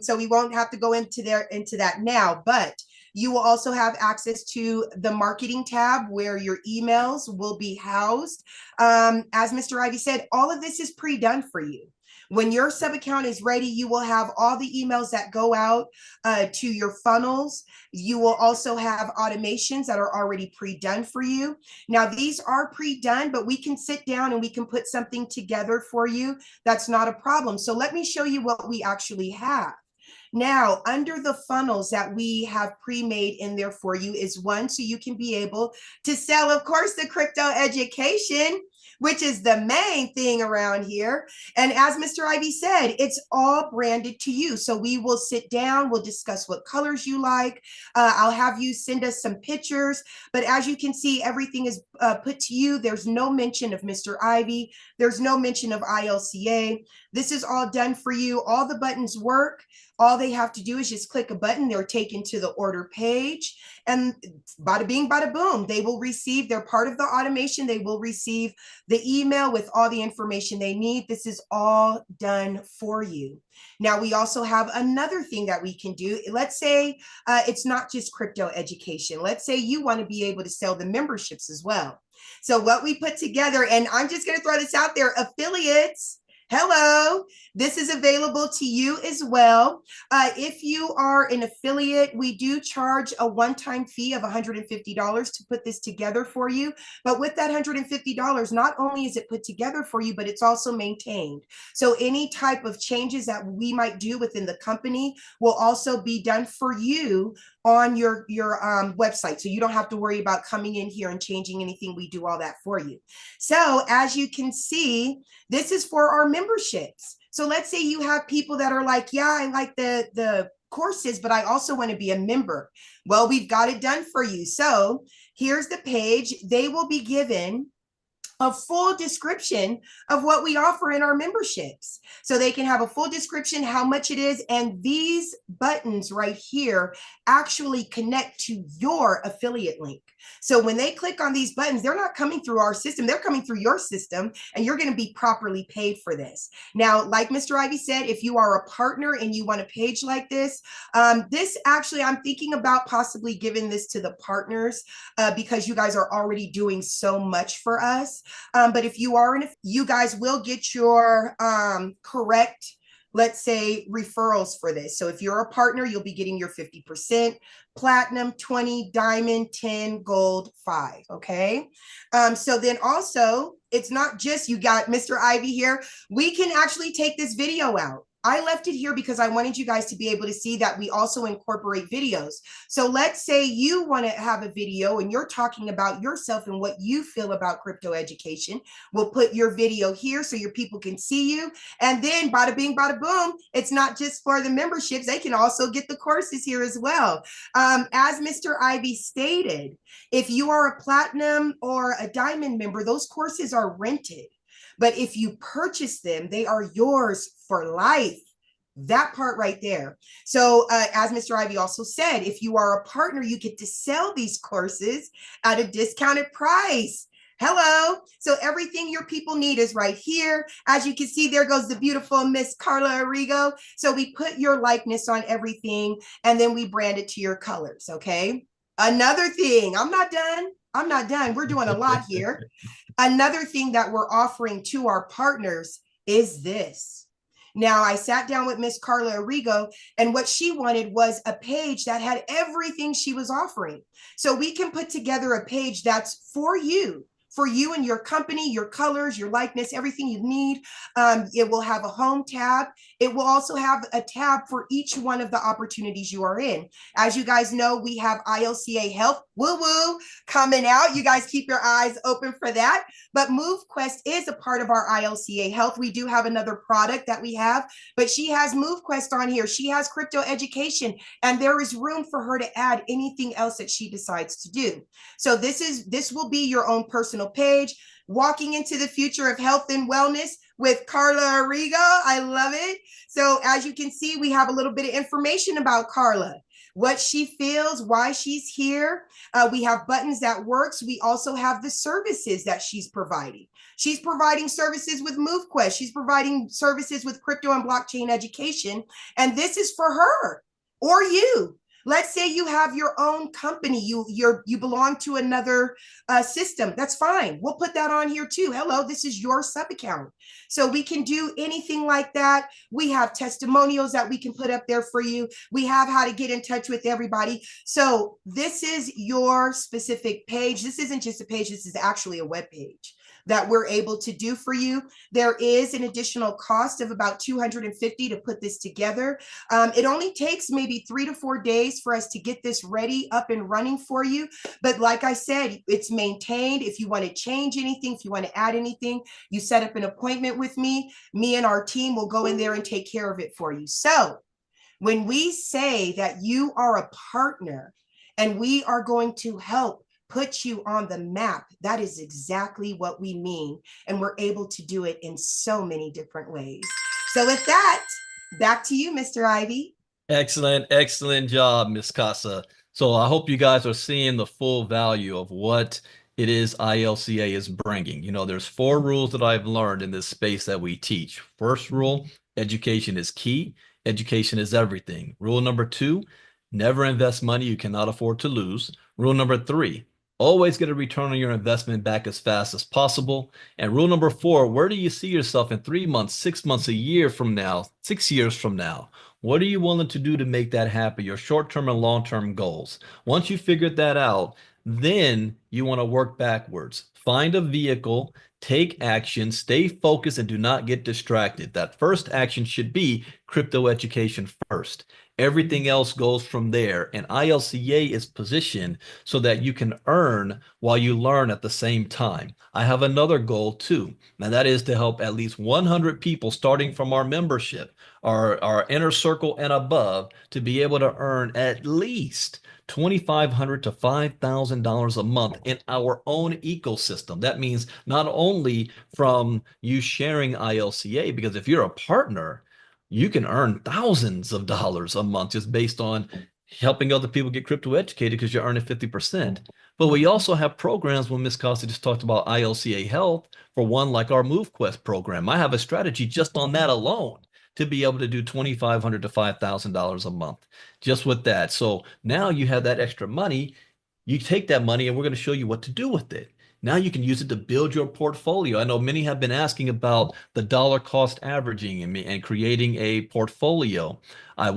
So we won't have to go into that now, but you will also have access to the marketing tab where your emails will be housed. As Mr. Ivey said, all of this is pre-done for you. When your sub account is ready, you will have all the emails that go out to your funnels. You will also have automations that are already pre-done for you. Now, these are pre-done, but we can sit down and we can put something together for you. That's not a problem. So let me show you what we actually have. Now, under the funnels that we have pre-made in there for you is one, so you can be able to sell, of course, the crypto education, which is the main thing around here. And as Mr. Ivey said, it's all branded to you. So we will sit down, we'll discuss what colors you like. I'll have you send us some pictures. But as you can see, everything is put to you. There's no mention of Mr. Ivey. There's no mention of ILCA. This is all done for you. All the buttons work. All they have to do is just click a button. They're taken to the order page, and bada bing, bada boom, they will receive, they're part of the automation. They will receive the email with all the information they need. This is all done for you. Now, we also have another thing that we can do. Let's say it's not just crypto education. Let's say you want to be able to sell the memberships as well. So what we put together, and I'm just going to throw this out there, affiliates. Hello, this is available to you as well. If you are an affiliate, we do charge a one-time fee of $150 to put this together for you. But with that $150, not only is it put together for you, but it's also maintained. So any type of changes that we might do within the company will also be done for you on your website. So you don't have to worry about coming in here and changing anything. We do all that for you. So as you can see, this is for our memberships. So let's say you have people that are like, yeah, I like the courses, but I also want to be a member. Well, we've got it done for you. So here's the page. They will be given a full description of what we offer in our memberships. So they can have a full description, how much it is. And these buttons right here actually connect to your affiliate link. So when they click on these buttons, they're not coming through our system. They're coming through your system, and you're going to be properly paid for this. Now, like Mr. Ivey said, if you are a partner and you want a page like this, this actually, I'm thinking about possibly giving this to the partners because you guys are already doing so much for us. But if you are, you guys will get your correct, let's say, referrals for this. So if you're a partner, you'll be getting your 50%, platinum 20, diamond 10, gold 5. Okay. So then also, it's not just you got Mr. Ivey here. We can actually take this video out. I left it here because I wanted you guys to be able to see that we also incorporate videos. So let's say you want to have a video and you're talking about yourself and what you feel about crypto education. We'll put your video here so your people can see you. And then bada bing, bada boom, it's not just for the memberships. They can also get the courses here as well. As Mr. Ivey stated, if you are a platinum or a diamond member, those courses are rented. But if you purchase them, they are yours for life. That part right there. So, as Mr. Ivy also said, if you are a partner, you get to sell these courses at a discounted price. Hello. So everything your people need is right here. As you can see, there goes the beautiful Miss Carla Arrigo. So we put your likeness on everything and then we brand it to your colors. Okay. Another thing, I'm not done. I'm not done. We're doing a lot here. Another thing that we're offering to our partners is this. Now, I sat down with Miss Carla Arrigo, and what she wanted was a page that had everything she was offering. So we can put together a page that's for you and your company, your colors, your likeness, everything you need. It will have a home tab. It will also have a tab for each one of the opportunities you are in. As you guys know, we have ILCA Health, woo woo, coming out. You guys keep your eyes open for that. But MoveQuest is a part of our ILCA Health. We do have another product that we have, but she has MoveQuest on here. She has crypto education, and there is room for her to add anything else that she decides to do. So this will be your own personal page. Walking into the future of health and wellness with Carla Arrigo. I love it. So as you can see, we have a little bit of information about Carla, what she feels, why she's here. We have buttons that works. We also have the services that she's providing. She's providing services with MoveQuest. She's providing services with crypto and blockchain education. And this is for her or you. Let's say you have your own company, you belong to another system. That's fine. We'll put that on here too. Hello, this is your sub account. So we can do anything like that. We have testimonials that we can put up there for you. We have how to get in touch with everybody. So this is your specific page. This isn't just a page. This is actually a web page that we're able to do for you. There is an additional cost of about $250 to put this together. It only takes maybe 3 to 4 days for us to get this ready, up and running for you. But like I said, it's maintained. If you want to change anything, if you want to add anything, you set up an appointment with me. Me and our team will go in there and take care of it for you. So when we say that you are a partner and we are going to help put you on the map, that is exactly what we mean. And we're able to do it in so many different ways. So with that, back to you, Mr. Ivy. Excellent job, Miss Casa. So I hope you guys are seeing the full value of what it is ILCA is bringing. You know, there's 4 rules that I've learned in this space that we teach. First rule, education is key. Education is everything. Rule number 2, never invest money you cannot afford to lose. Rule number 3, always get a return on your investment back as fast as possible. And rule number 4, where do you see yourself in 3 months, 6 months, a year from now, 6 years from now? What are you willing to do to make that happen? Your short-term and long-term goals. Once you figured that out, then you want to work backwards. Find a vehicle, take action, stay focused, and do not get distracted. That first action should be crypto education first. Everything else goes from there. And ILCA is positioned so that you can earn while you learn at the same time. I have another goal too, and that is to help at least 100 people starting from our membership, our inner circle and above, to be able to earn at least $2,500 to $5,000 a month in our own ecosystem. That means not only from you sharing ILCA, because if you're a partner, you can earn thousands of dollars a month just based on helping other people get crypto educated because you're earning 50%. But we also have programs when Ms. Costa just talked about ILCA Health, for one, like our MoveQuest program. I have a strategy just on that alone to be able to do $2,500 to $5,000 a month just with that. So now you have that extra money. You take that money and we're going to show you what to do with it. Now you can use it to build your portfolio. I know many have been asking about the dollar cost averaging and creating a portfolio. I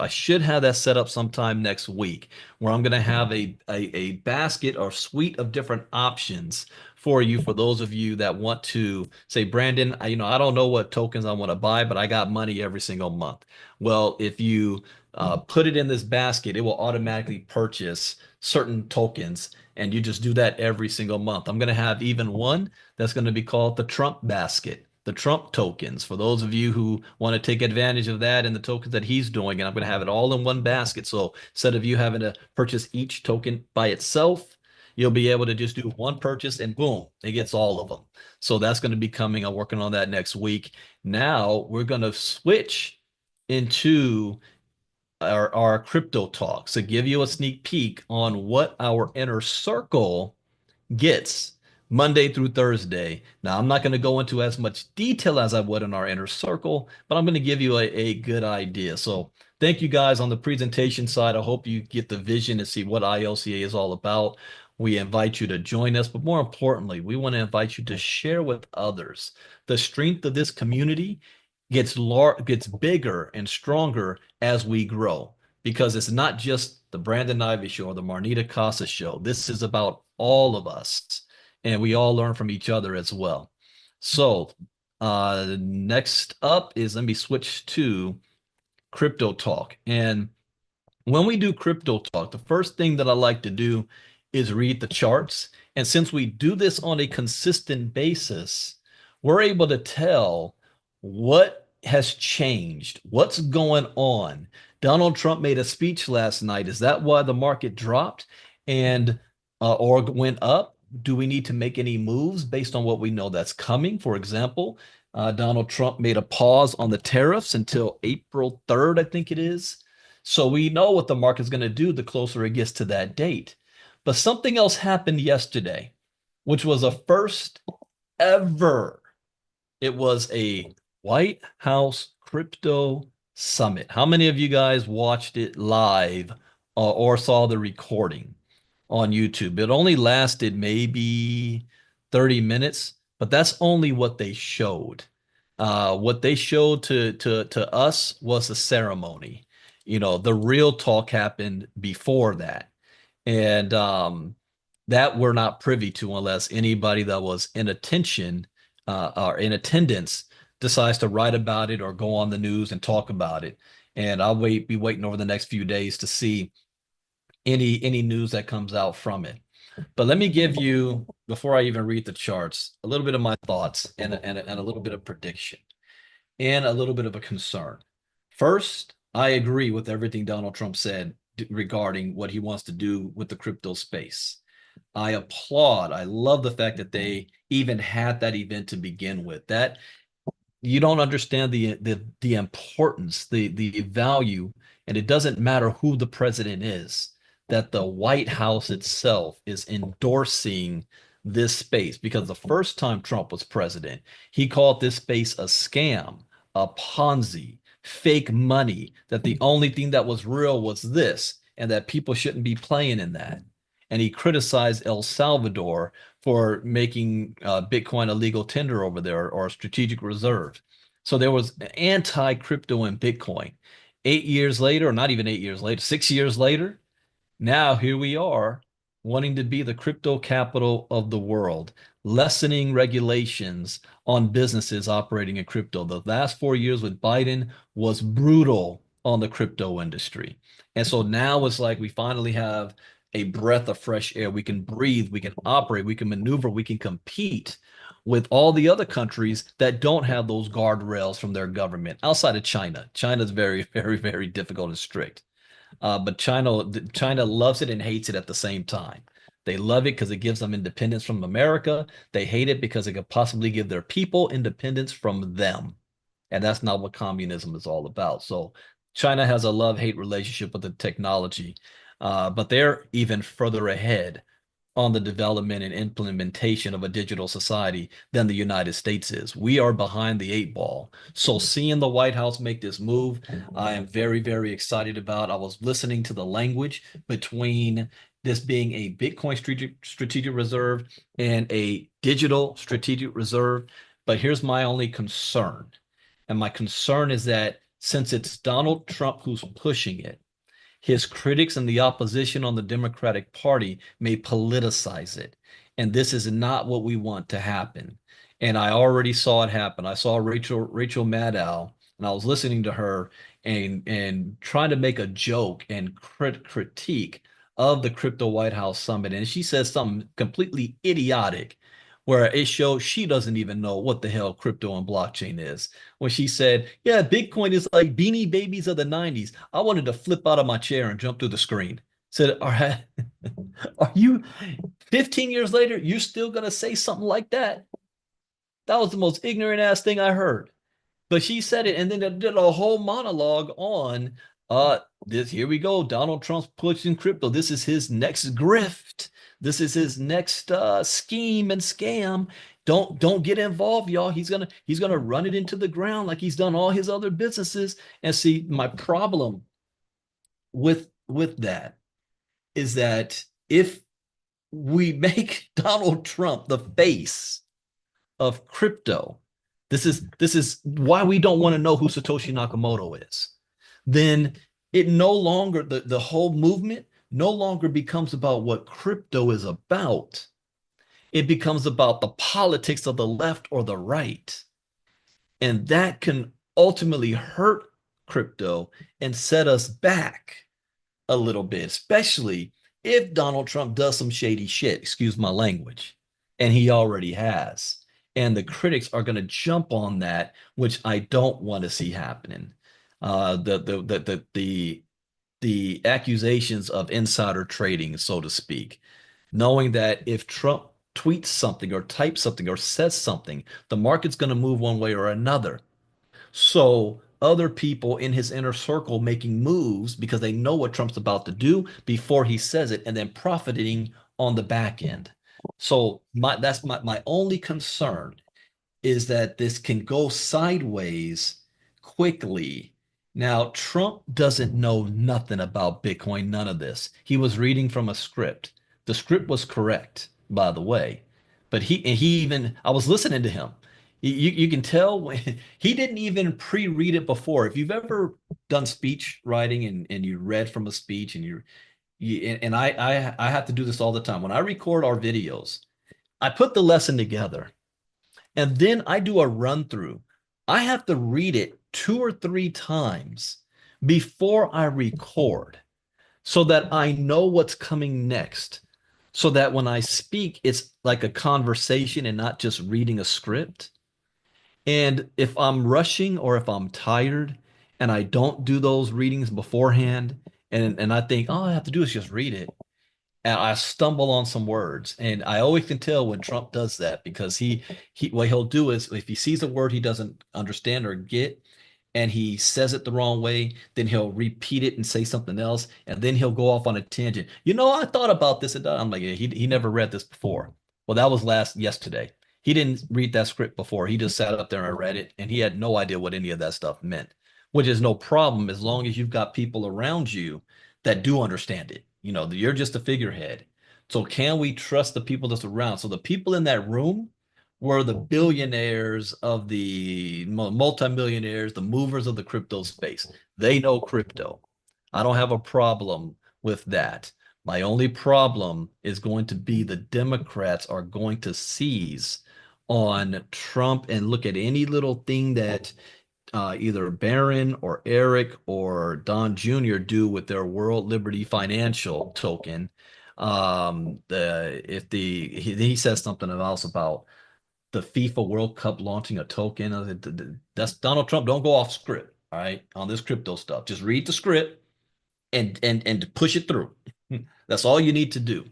should have that set up sometime next week, where I'm going to have a basket or suite of different options for you, for those of you that want to say, Brandon, I don't know what tokens I want to buy, but I got money every single month. Well, if you put it in this basket, it will automatically purchase certain tokens, and you just do that every single month. I'm going to have even one that's going to be called the Trump basket, the Trump tokens, for those of you who want to take advantage of that and the tokens that he's doing. And I'm going to have it all in one basket. So instead of you having to purchase each token by itself, You'll be able to just do one purchase and boom, it gets all of them. So that's going to be coming. I'm working on that next week. Now we're going to switch into our crypto talk. So give you a sneak peek on what our inner circle gets Monday through Thursday. Now, I'm not going to go into as much detail as I would in our inner circle, but I'm going to give you a good idea. So thank you guys on the presentation side. I hope you get the vision to see what ILCA is all about. We invite you to join us, but more importantly, we want to invite you to share with others. The strength of this community gets bigger and stronger as we grow, because it's not just the Brandon Ivey show or the Marnita Casa show. This is about all of us, and we all learn from each other as well. So next up is, let me switch to crypto talk. And when we do crypto talk, the first thing that I like to do is read the charts. And since we do this on a consistent basis, we're able to tell what has changed, what's going on. Donald Trump made a speech last night. Is that why the market dropped and or went up? Do we need to make any moves based on what we know that's coming? For example, Donald Trump made a pause on the tariffs until April 3rd, I think it is. So we know what the market's going to do the closer it gets to that date. But something else happened yesterday, which was a first ever. It was a White House crypto summit. How many of you guys watched it live or saw the recording on YouTube? It only lasted maybe 30 minutes, but that's only what they showed. What they showed to us was a ceremony. You know, the real talk happened before that. And that we're not privy to unless anybody that was in attention or in attendance decides to write about it or go on the news and talk about it. And I'll be waiting over the next few days to see any news that comes out from it. But let me give you, before I even read the charts, a little bit of my thoughts and a little bit of prediction and a little bit of a concern. First, I agree with everything Donald Trump said regarding what he wants to do with the crypto space. I applaud. I love the fact that they even had that event to begin with. That you don't understand the importance, the value, and it doesn't matter who the president is, that the White House itself is endorsing this space. Because the first time Trump was president, he called this space a scam, a Ponzi, fake money, that the only thing that was real was this, and that people shouldn't be playing in that. And he criticized El Salvador for making Bitcoin a legal tender over there, or a strategic reserve. So there was anti-crypto and Bitcoin. 8 years later, or not even 8 years later, 6 years later, now here we are wanting to be the crypto capital of the world, lessening regulations on businesses operating in crypto. The last 4 years with Biden was brutal on the crypto industry. And so now it's like we finally have a breath of fresh air. We can breathe, we can operate, we can maneuver, we can compete with all the other countries that don't have those guardrails from their government outside of China. China's very, very, very difficult and strict. But China loves it and hates it at the same time. They love it because it gives them independence from America. They hate it because it could possibly give their people independence from them. And that's not what communism is all about. So China has a love-hate relationship with the technology, but they're even further ahead on the development and implementation of a digital society than the United States is. We are behind the 8 ball. So seeing the White House make this move, I am very, very excited about. I was listening to the language between this being a Bitcoin strategic reserve and a digital strategic reserve. But here's my only concern. And my concern is that since it's Donald Trump who's pushing it, his critics and the opposition on the Democratic Party may politicize it. And this is not what we want to happen. And I already saw it happen. I saw Rachel Maddow, and I was listening to her and trying to make a joke and critique of the Crypto White House Summit. And she says something completely idiotic, where it shows she doesn't even know what the hell crypto and blockchain is. When she said, yeah, Bitcoin is like Beanie Babies of the 90s. I wanted to flip out of my chair and jump through the screen. Said, all right, are you 15 years later, you're still going to say something like that. That was the most ignorant ass thing I heard. But she said it and then did a whole monologue on this. Here we go. Donald Trump's pushing crypto. This is his next grift. This is his next scheme and scam. Don't get involved, y'all. He's gonna run it into the ground like he's done all his other businesses. And see, my problem with that is that if we make Donald Trump the face of crypto, this is why we don't want to know who Satoshi Nakamoto is. Then it no longer the whole movement no longer becomes about what crypto is about. It becomes about the politics of the left or the right. And that can ultimately hurt crypto and set us back a little bit, especially if Donald Trump does some shady shit, excuse my language, and he already has. And the critics are going to jump on that, which I don't want to see happening. The accusations of insider trading, so to speak, knowing that if Trump tweets something or types something or says something, the market's going to move one way or another. So other people in his inner circle making moves because they know what Trump's about to do before he says it and then profiting on the back end. So that's my only concern is that this can go sideways quickly. Now, Trump doesn't know nothing about Bitcoin, none of this. He was reading from a script. The script was correct, by the way. But I was listening to him. You can tell when, he didn't even pre-read it before. If you've ever done speech writing and you read from a speech and I have to do this all the time. When I record our videos, I put the lesson together and then I do a run through. I have to read it 2 or 3 times before I record so that I know what's coming next. So that when I speak, it's like a conversation and not just reading a script. And if I'm rushing or if I'm tired and I don't do those readings beforehand, and I think all I have to do is just read it, and I stumble on some words. And I always can tell when Trump does that because he what he'll do is if he sees a word he doesn't understand or get, and he says it the wrong way, then he'll repeat it and say something else, and then he'll go off on a tangent. I thought about this and that. I'm like, yeah, he never read this before. Well, that was yesterday. He didn't read that script before. He just sat up there and read it, and he had no idea what any of that stuff meant, which is no problem as long as you've got people around you that do understand it. You're just a figurehead. So can we trust the people that's around? So the people in that room were the billionaires of the multimillionaires, the movers of the crypto space. They know crypto. I don't have a problem with that. My only problem is going to be the Democrats are going to seize on Trump and look at any little thing that either Barron or Eric or Don Jr. do with their World Liberty Financial token. He says something else about the FIFA World Cup launching a token. That's Donald Trump. Don't go off script, all right, on this crypto stuff. Just read the script and push it through. That's all you need to do.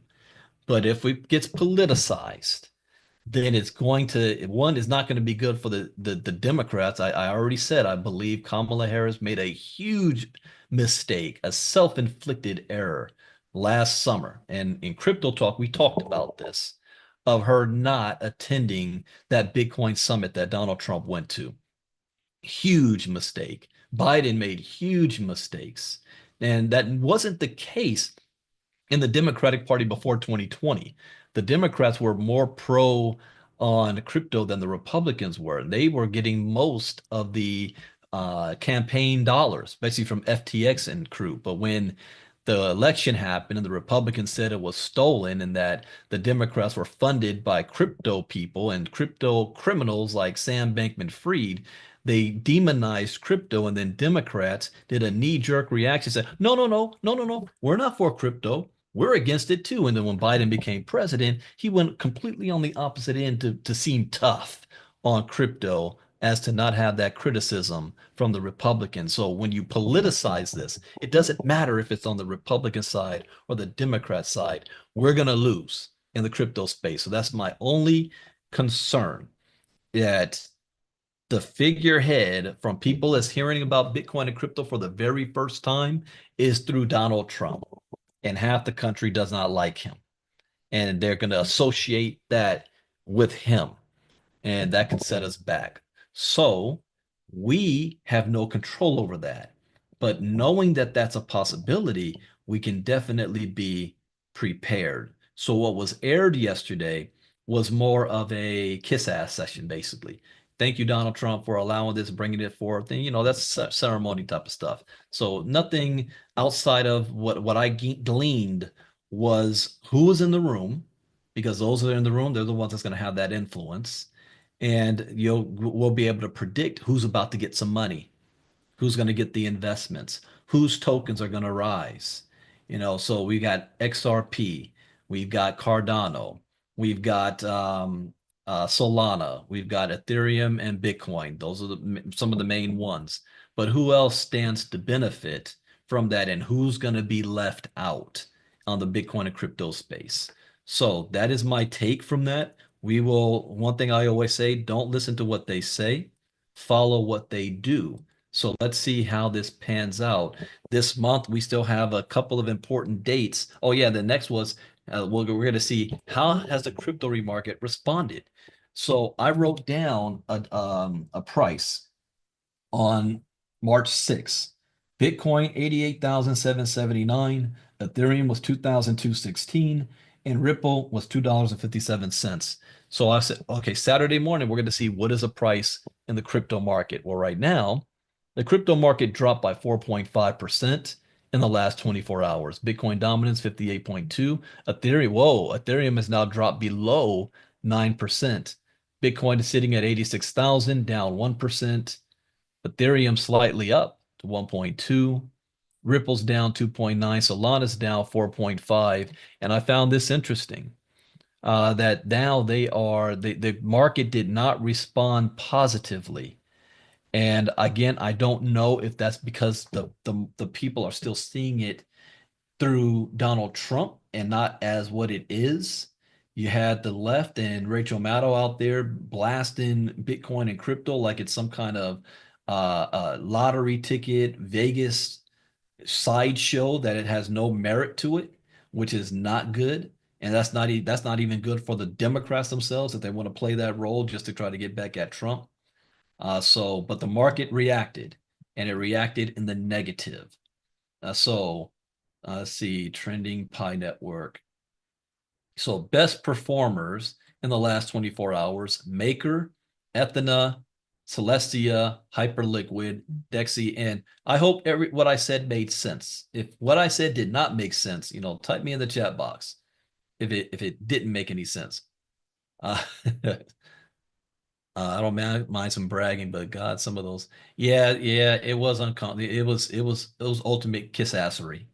But if it gets politicized, then it's going to one is not going to be good for the Democrats. I already said I believe Kamala Harris made a huge mistake, a self-inflicted error last summer. And in Crypto Talk, we talked about this of her not attending that Bitcoin summit that Donald Trump went to. Huge mistake. Biden made huge mistakes. And that wasn't the case in the Democratic Party before 2020. The Democrats were more pro on crypto than the Republicans were. They were getting most of the campaign dollars, especially from FTX and crew. But when the election happened and the Republicans said it was stolen and that the Democrats were funded by crypto people and crypto criminals like Sam Bankman-Fried, they demonized crypto, and then Democrats did a knee-jerk reaction, said, no, no, no, no, no, no, we're not for crypto. We're against it too. And then when Biden became president, he went completely on the opposite end to seem tough on crypto as to not have that criticism from the Republicans. So when you politicize this, it doesn't matter if it's on the Republican side or the Democrat side, we're going to lose. in the crypto space. So that's my only concern, that the figurehead from people that's hearing about Bitcoin and crypto for the very first time is through Donald Trump. And half the country does not like him. And they're going to associate that with him. And that could set us back. So we have no control over that. But knowing that that's a possibility, we can definitely be prepared. So what was aired yesterday was more of a kiss ass session, basically. Thank you, Donald Trump, for allowing this, bringing it forth. And, that's ceremony type of stuff. So nothing outside of what I gleaned was who was in the room, because those that are in the room, they're the ones that's going to have that influence. And we'll be able to predict who's about to get some money, who's going to get the investments, whose tokens are going to rise. So we got XRP, we've got Cardano, we've got Solana, we've got Ethereum and Bitcoin. Those are some of the main ones. But who else stands to benefit from that, and who's going to be left out on the Bitcoin and crypto space? So that is my take from that. One thing I always say, don't listen to what they say, follow what they do. So let's see how this pans out. This month, we still have a couple of important dates. Oh yeah, the next was, we're going to see how has the crypto market responded. So I wrote down a price on March 6th. Bitcoin 88,779, Ethereum was 2,216, and Ripple was $2.57. So I said, okay, Saturday morning, we're going to see what is the price in the crypto market. Well, right now, the crypto market dropped by 4.5% in the last 24 hours. Bitcoin dominance 58.2. Ethereum has now dropped below 9%. Bitcoin is sitting at 86,000, down 1%. Ethereum slightly up to 1.2. Ripple's down 2.9. Solana's down 4.5. And I found this interesting, that now the market did not respond positively. And again, I don't know if that's because the people are still seeing it through Donald Trump and not as what it is. You had the left and Rachel Maddow out there blasting Bitcoin and crypto like it's some kind of lottery ticket, Vegas sideshow, that it has no merit to it, which is not good. And that's not even good for the Democrats themselves, if they want to play that role just to try to get back at Trump. But the market reacted, and it reacted in the negative. Let's see, trending Pi network. So best performers in the last 24 hours: Maker, Ethena, Celestia, Hyperliquid, Dexy, and I hope what I said made sense. If what I said did not make sense, type me in the chat box if it didn't make any sense. I don't mind some bragging, but God, some of those, yeah, it was uncomfortable. It was ultimate kissassery,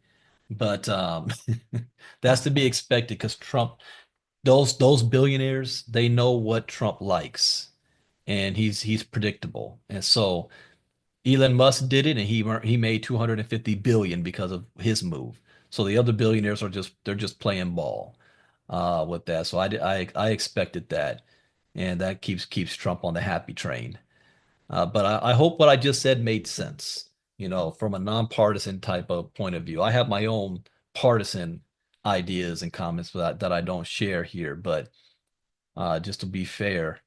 but that's to be expected, because Trump, those billionaires, they know what Trump likes, and he's predictable. And so Elon Musk did it, and he made 250 billion because of his move. So the other billionaires they're just playing ball with that. So I expected that, and that keeps Trump on the happy train. But I hope what I just said made sense, from a nonpartisan type of point of view. I have my own partisan ideas and comments that I don't share here, but just to be fair,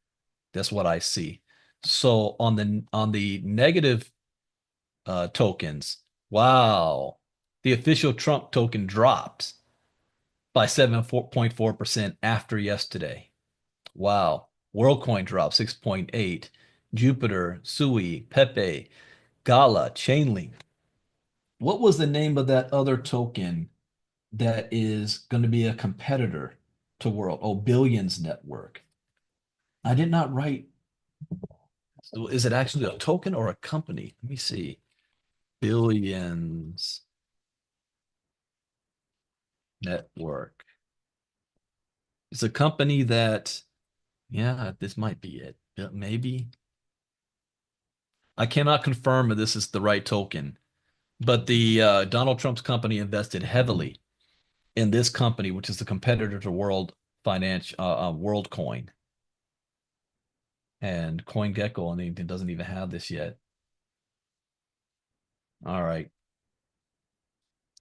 that's what I see. So on the negative tokens, wow, the official Trump token dropped by 7.4% after yesterday. Wow. WorldCoin dropped 6.8. Jupiter, Sui, Pepe, Gala, Chainlink. What was the name of that other token that is going to be a competitor to World? Oh, Billions Network. I did not write. So is it actually a token or a company? Let me see. Billions Network. It's a company that, yeah, this might be it. Maybe. I cannot confirm if this is the right token, but the Donald Trump's company invested heavily in this company, which is the competitor to World financial world coin. And CoinGecko and doesn't even have this yet. All right.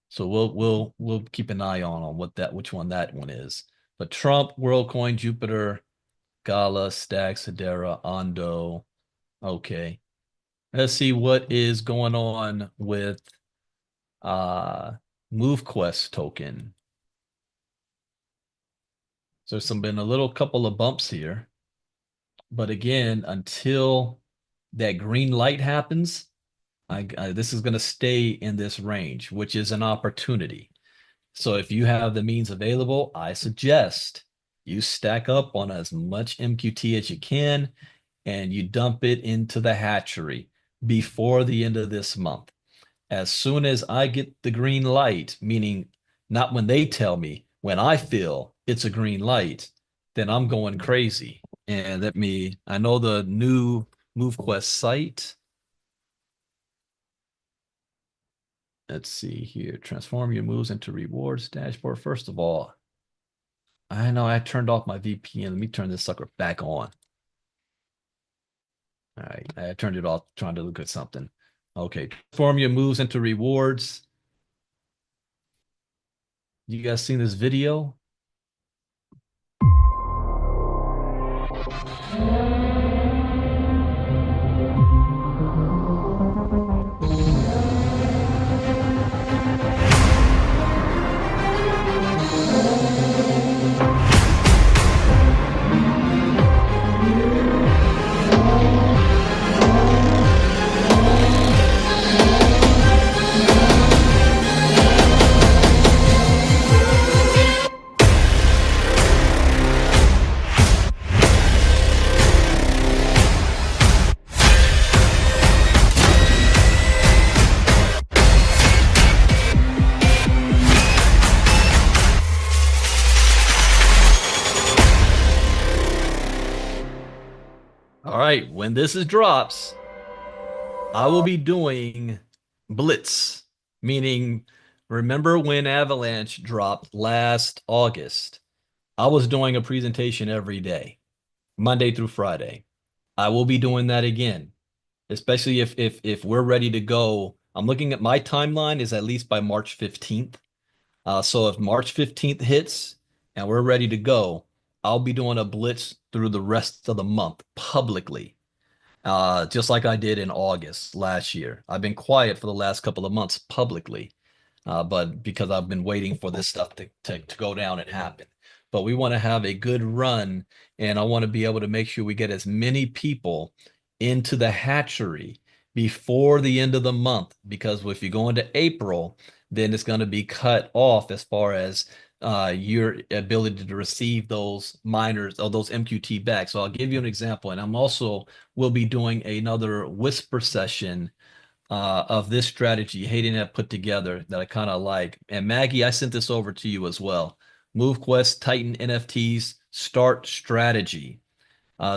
So we'll keep an eye on which one that one is. But Trump, WorldCoin, Jupiter, Gala, Stacks, Hedera, Ondo. Okay. Let's see what is going on with MoveQuest token. So there's been a little couple of bumps here. But again, until that green light happens, this is going to stay in this range, which is an opportunity. So if you have the means available, I suggest you stack up on as much MQT as you can and you dump it into the hatchery before the end of this month. As soon as I get the green light, meaning not when they tell me, when I feel it's a green light, then I'm going crazy. And I know the new MoveQuest site. Let's see here. Transform your moves into rewards dashboard. First of all, I know I turned off my VPN. Let me turn this sucker back on. All right, I turned it off trying to look at something. Okay, transform your moves into rewards. You guys seen this video? All right, when this drops, I will be doing Blitz, meaning remember when Avalanche dropped last August? I was doing a presentation every day, Monday through Friday. I will be doing that again, especially if we're ready to go. I'm looking at my timeline is at least by March 15th. So if March 15th hits and we're ready to go, I'll be doing a blitz through the rest of the month publicly, just like I did in August last year. I've been quiet for the last couple of months publicly, but because I've been waiting for this stuff to go down and happen. But we want to have a good run, and I want to be able to make sure we get as many people into the hatchery before the end of the month, because if you go into April, then it's going to be cut off as far as your ability to receive those miners or those MQT back. So I'll give you an example, and I'm also will be doing another whisper session of this strategy Hayden had put together that I kind of like. And Maggie, I sent this over to you as well. MoveQuest Titan NFTs start strategy.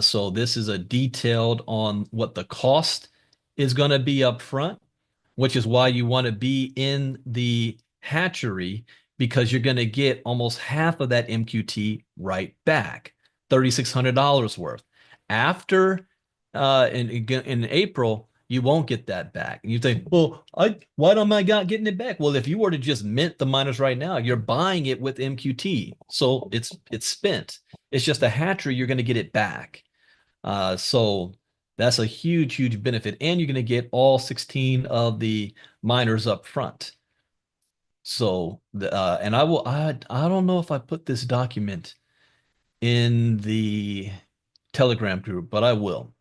So this is a detailed on what the cost is going to be up front, which is why you want to be in the hatchery, because you're going to get almost half of that MQT right back, $3,600 worth. After in April, you won't get that back. And you think, well, why am I not getting it back? Well, if you were to just mint the miners right now, you're buying it with MQT, so it's spent. It's just a hatchery, you're going to get it back. So that's a huge benefit, and you're going to get all 16 of the miners up front. So and I don't know if I put this document in the Telegram group, but I will.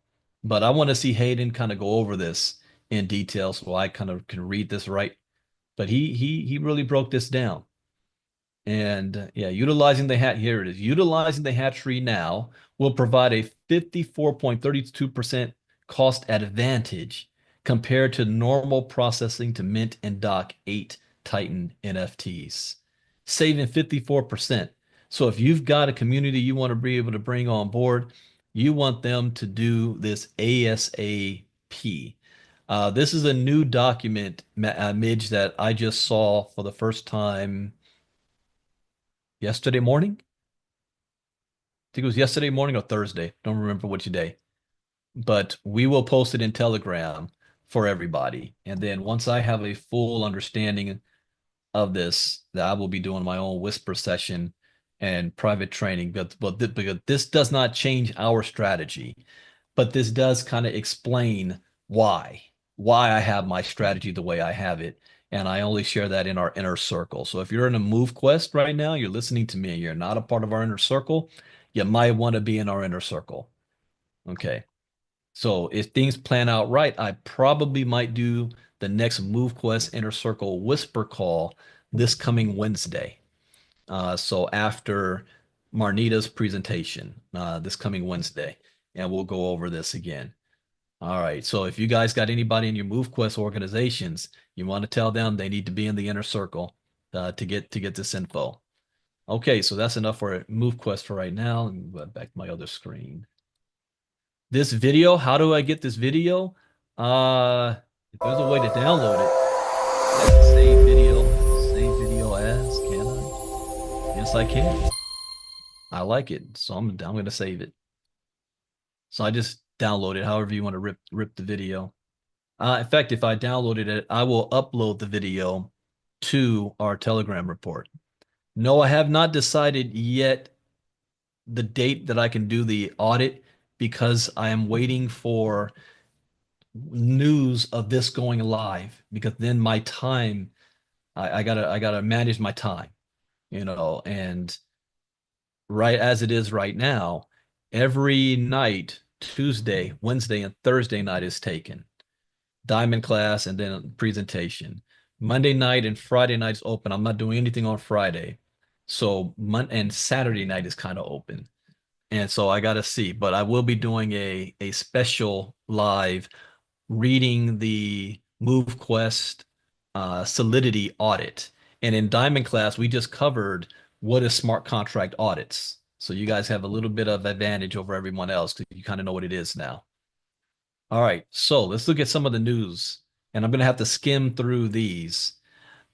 But I want to see Hayden kind of go over this in detail so I kind of can read this right. But he really broke this down. And yeah, utilizing the here it is. Utilizing the hatchery now will provide a 54.32% cost advantage compared to normal processing to mint and dock 8 Titan NFTs, saving 54%. So if you've got a community you want to be able to bring on board, you want them to do this ASAP. This is a new document, Midge, that I just saw for the first time yesterday morning. think it was yesterday morning or Thursday. Don't remember which day. But we will post it in Telegram for everybody. And then once I have a full understanding of this, that I will be doing my own whisper session and private training. But because this does not change our strategy, but this does kind of explain why I have my strategy the way I have it. And I only share that in our inner circle. So if you're in a move quest right now, you're listening to me, you're not a part of our inner circle, you might want to be in our inner circle. Okay. So if things plan out right, I probably might do the next Move Quest Inner Circle Whisper call this coming Wednesday. So after Marnita's presentation, this coming Wednesday, and we'll go over this again. All right. So if you guys got anybody in your Move Quest organizations, you want to tell them they need to be in the inner circle to get this info. Okay, so that's enough for Move Quest for right now. Let me go back to my other screen. This video, how do I get this video? If there's a way to download it, save video as, can I? Yes, I can. I like it, so I'm going to save it. So I just download it, however you want to rip the video. In fact, if I downloaded it, I will upload the video to our Telegram report. No, I have not decided yet the date that I can do the audit because I am waiting for news of this going live, because then my time, I gotta manage my time, and right as it is right now, every night, Tuesday, Wednesday, and Thursday night is taken. Diamond class and then presentation. Monday night and Friday night is open. I'm not doing anything on Friday. So and Saturday night is kind of open. And so I got to see, but I will be doing a special live reading the MoveQuest Solidity audit. And in Diamond class, we just covered what is smart contract audits. So you guys have a little bit of advantage over everyone else because you kind of know what it is now. All right, so let's look at some of the news. And I'm going to have to skim through these.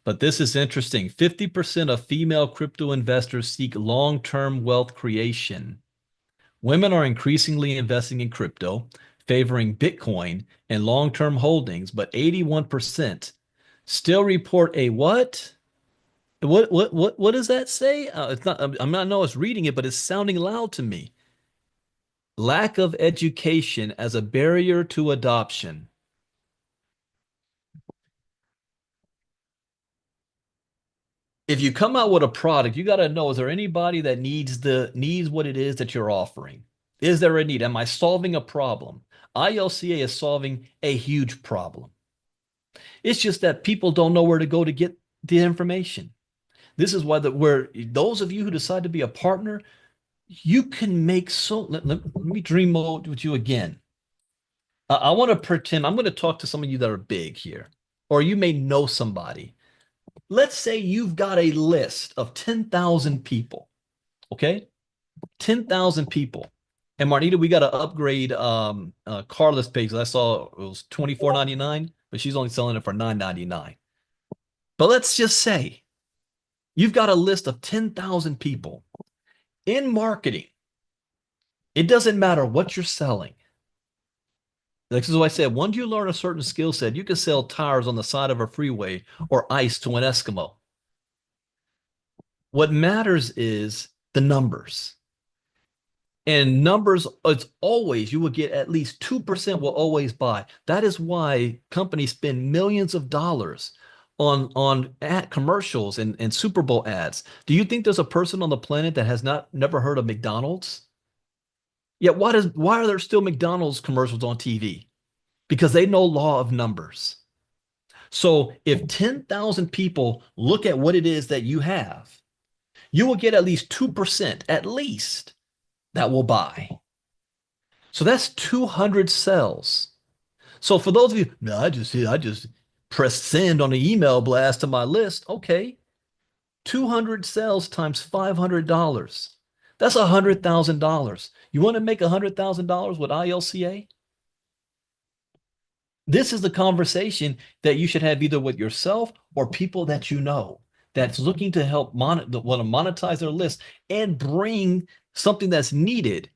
But this is interesting. 50% of female crypto investors seek long-term wealth creation. Women are increasingly investing in crypto, favoring Bitcoin and long-term holdings, but 81% still report a what? What does that say? It's not. I'm not. No, it's reading it, but it's sounding loud to me. Lack of education as a barrier to adoption. If you come out with a product, you got to know, is there anybody that needs what it is that you're offering? Is there a need? Am I solving a problem? ILCA is solving a huge problem. It's just that people don't know where to go to get the information. This is why where those of you who decide to be a partner, you can make let me dream mode with you again. I want to pretend I'm going to talk to some of you that are big here, or you may know somebody. Let's say you've got a list of 10,000 people, okay? 10,000 people. And Marnita, we got to upgrade Carla's page. I saw it was $24.99, but she's only selling it for $9.99. But let's just say you've got a list of 10,000 people. In marketing, it doesn't matter what you're selling. This is what I said. Once you learn a certain skill set, you can sell tires on the side of a freeway or ice to an Eskimo. What matters is the numbers. And numbers, it's always, you will get at least 2% will always buy. That is why companies spend millions of dollars on ad commercials and Super Bowl ads. Do you think there's a person on the planet that has never heard of McDonald's? Yet why are there still McDonald's commercials on TV? Because they know law of numbers. So if 10,000 people look at what it is that you have, you will get at least 2%, at least, that will buy. So that's 200 cells. So for those of you, no, I just press send on the email blast to my list. Okay. 200 cells times $500. That's $100,000. You want to make $100,000 with ILCA? This is the conversation that you should have either with yourself or people that you know that's looking to help want to monetize their list and bring something that's needed.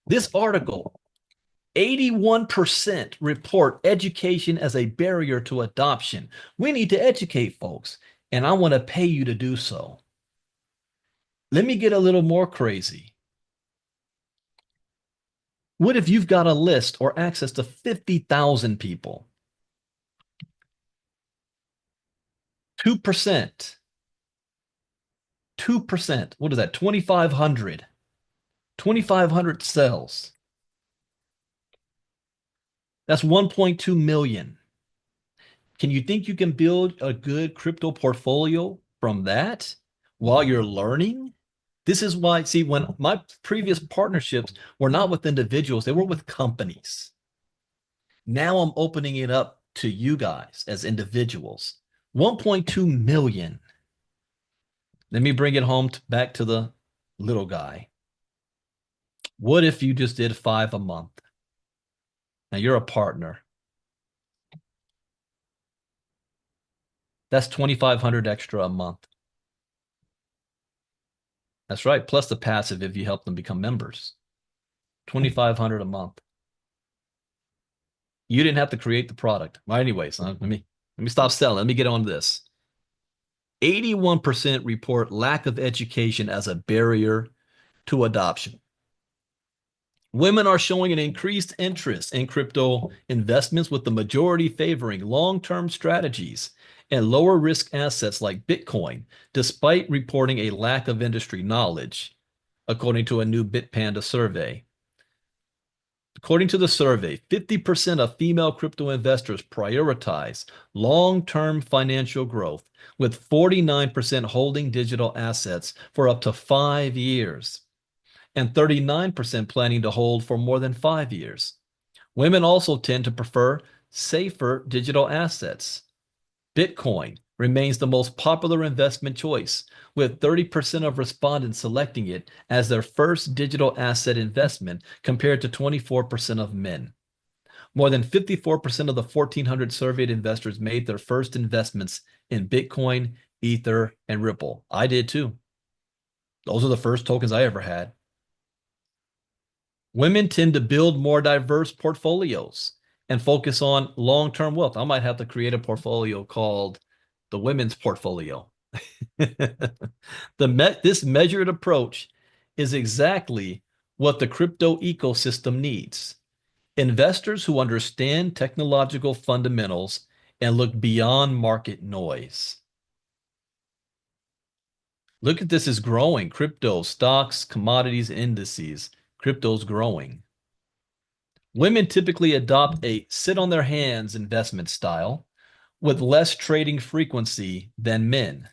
This article, 81% report education as a barrier to adoption. We need to educate folks, and I want to pay you to do so. Let me get a little more crazy. What if you've got a list or access to 50,000 people? 2%. 2%. What is that? 2,500. 2,500 cells. That's 1.2 million. Can you think you can build a good crypto portfolio from that while you're learning? This is why, see, when my previous partnerships were not with individuals, they were with companies. Now I'm opening it up to you guys as individuals. 1.2 million. Let me bring it home back to the little guy. What if you just did 5 a month? Now you're a partner. That's 2,500 extra a month. That's right. Plus the passive if you help them become members. 2,500 a month. You didn't have to create the product. Well, anyways, let me stop selling. Let me get on this. 81% report lack of education as a barrier to adoption. Women are showing an increased interest in crypto investments, with the majority favoring long-term strategies and lower risk assets like Bitcoin, despite reporting a lack of industry knowledge, according to a new Bitpanda survey. According to the survey, 50% of female crypto investors prioritize long-term financial growth, with 49% holding digital assets for up to 5 years and 39% planning to hold for more than 5 years. Women also tend to prefer safer digital assets. Bitcoin remains the most popular investment choice, with 30% of respondents selecting it as their first digital asset investment, compared to 24% of men. More than 54% of the 1,400 surveyed investors made their first investments in Bitcoin, Ether, and Ripple. I did too. Those are the first tokens I ever had. Women tend to build more diverse portfolios and focus on long-term wealth. I might have to create a portfolio called the women's portfolio. This measured approach is exactly what the crypto ecosystem needs. Investors who understand technological fundamentals and look beyond market noise. Look at this is growing. Crypto, stocks, commodities, indices. Crypto's growing. Women typically adopt a sit on their hands investment style with less trading frequency than men.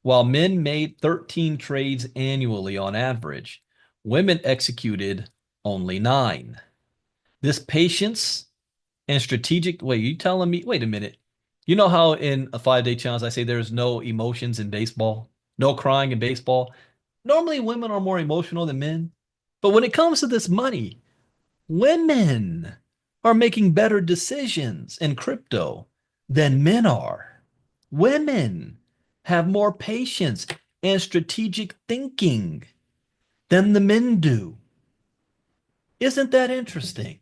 While men made 13 trades annually on average, women executed only 9. This patience and strategic, wait, you telling me, wait a minute. You know how in a 5-day challenge I say there's no emotions in baseball, no crying in baseball? Normally women are more emotional than men. But when it comes to this money, women are making better decisions in crypto than men are. Women have more patience and strategic thinking than the men do. Isn't that interesting?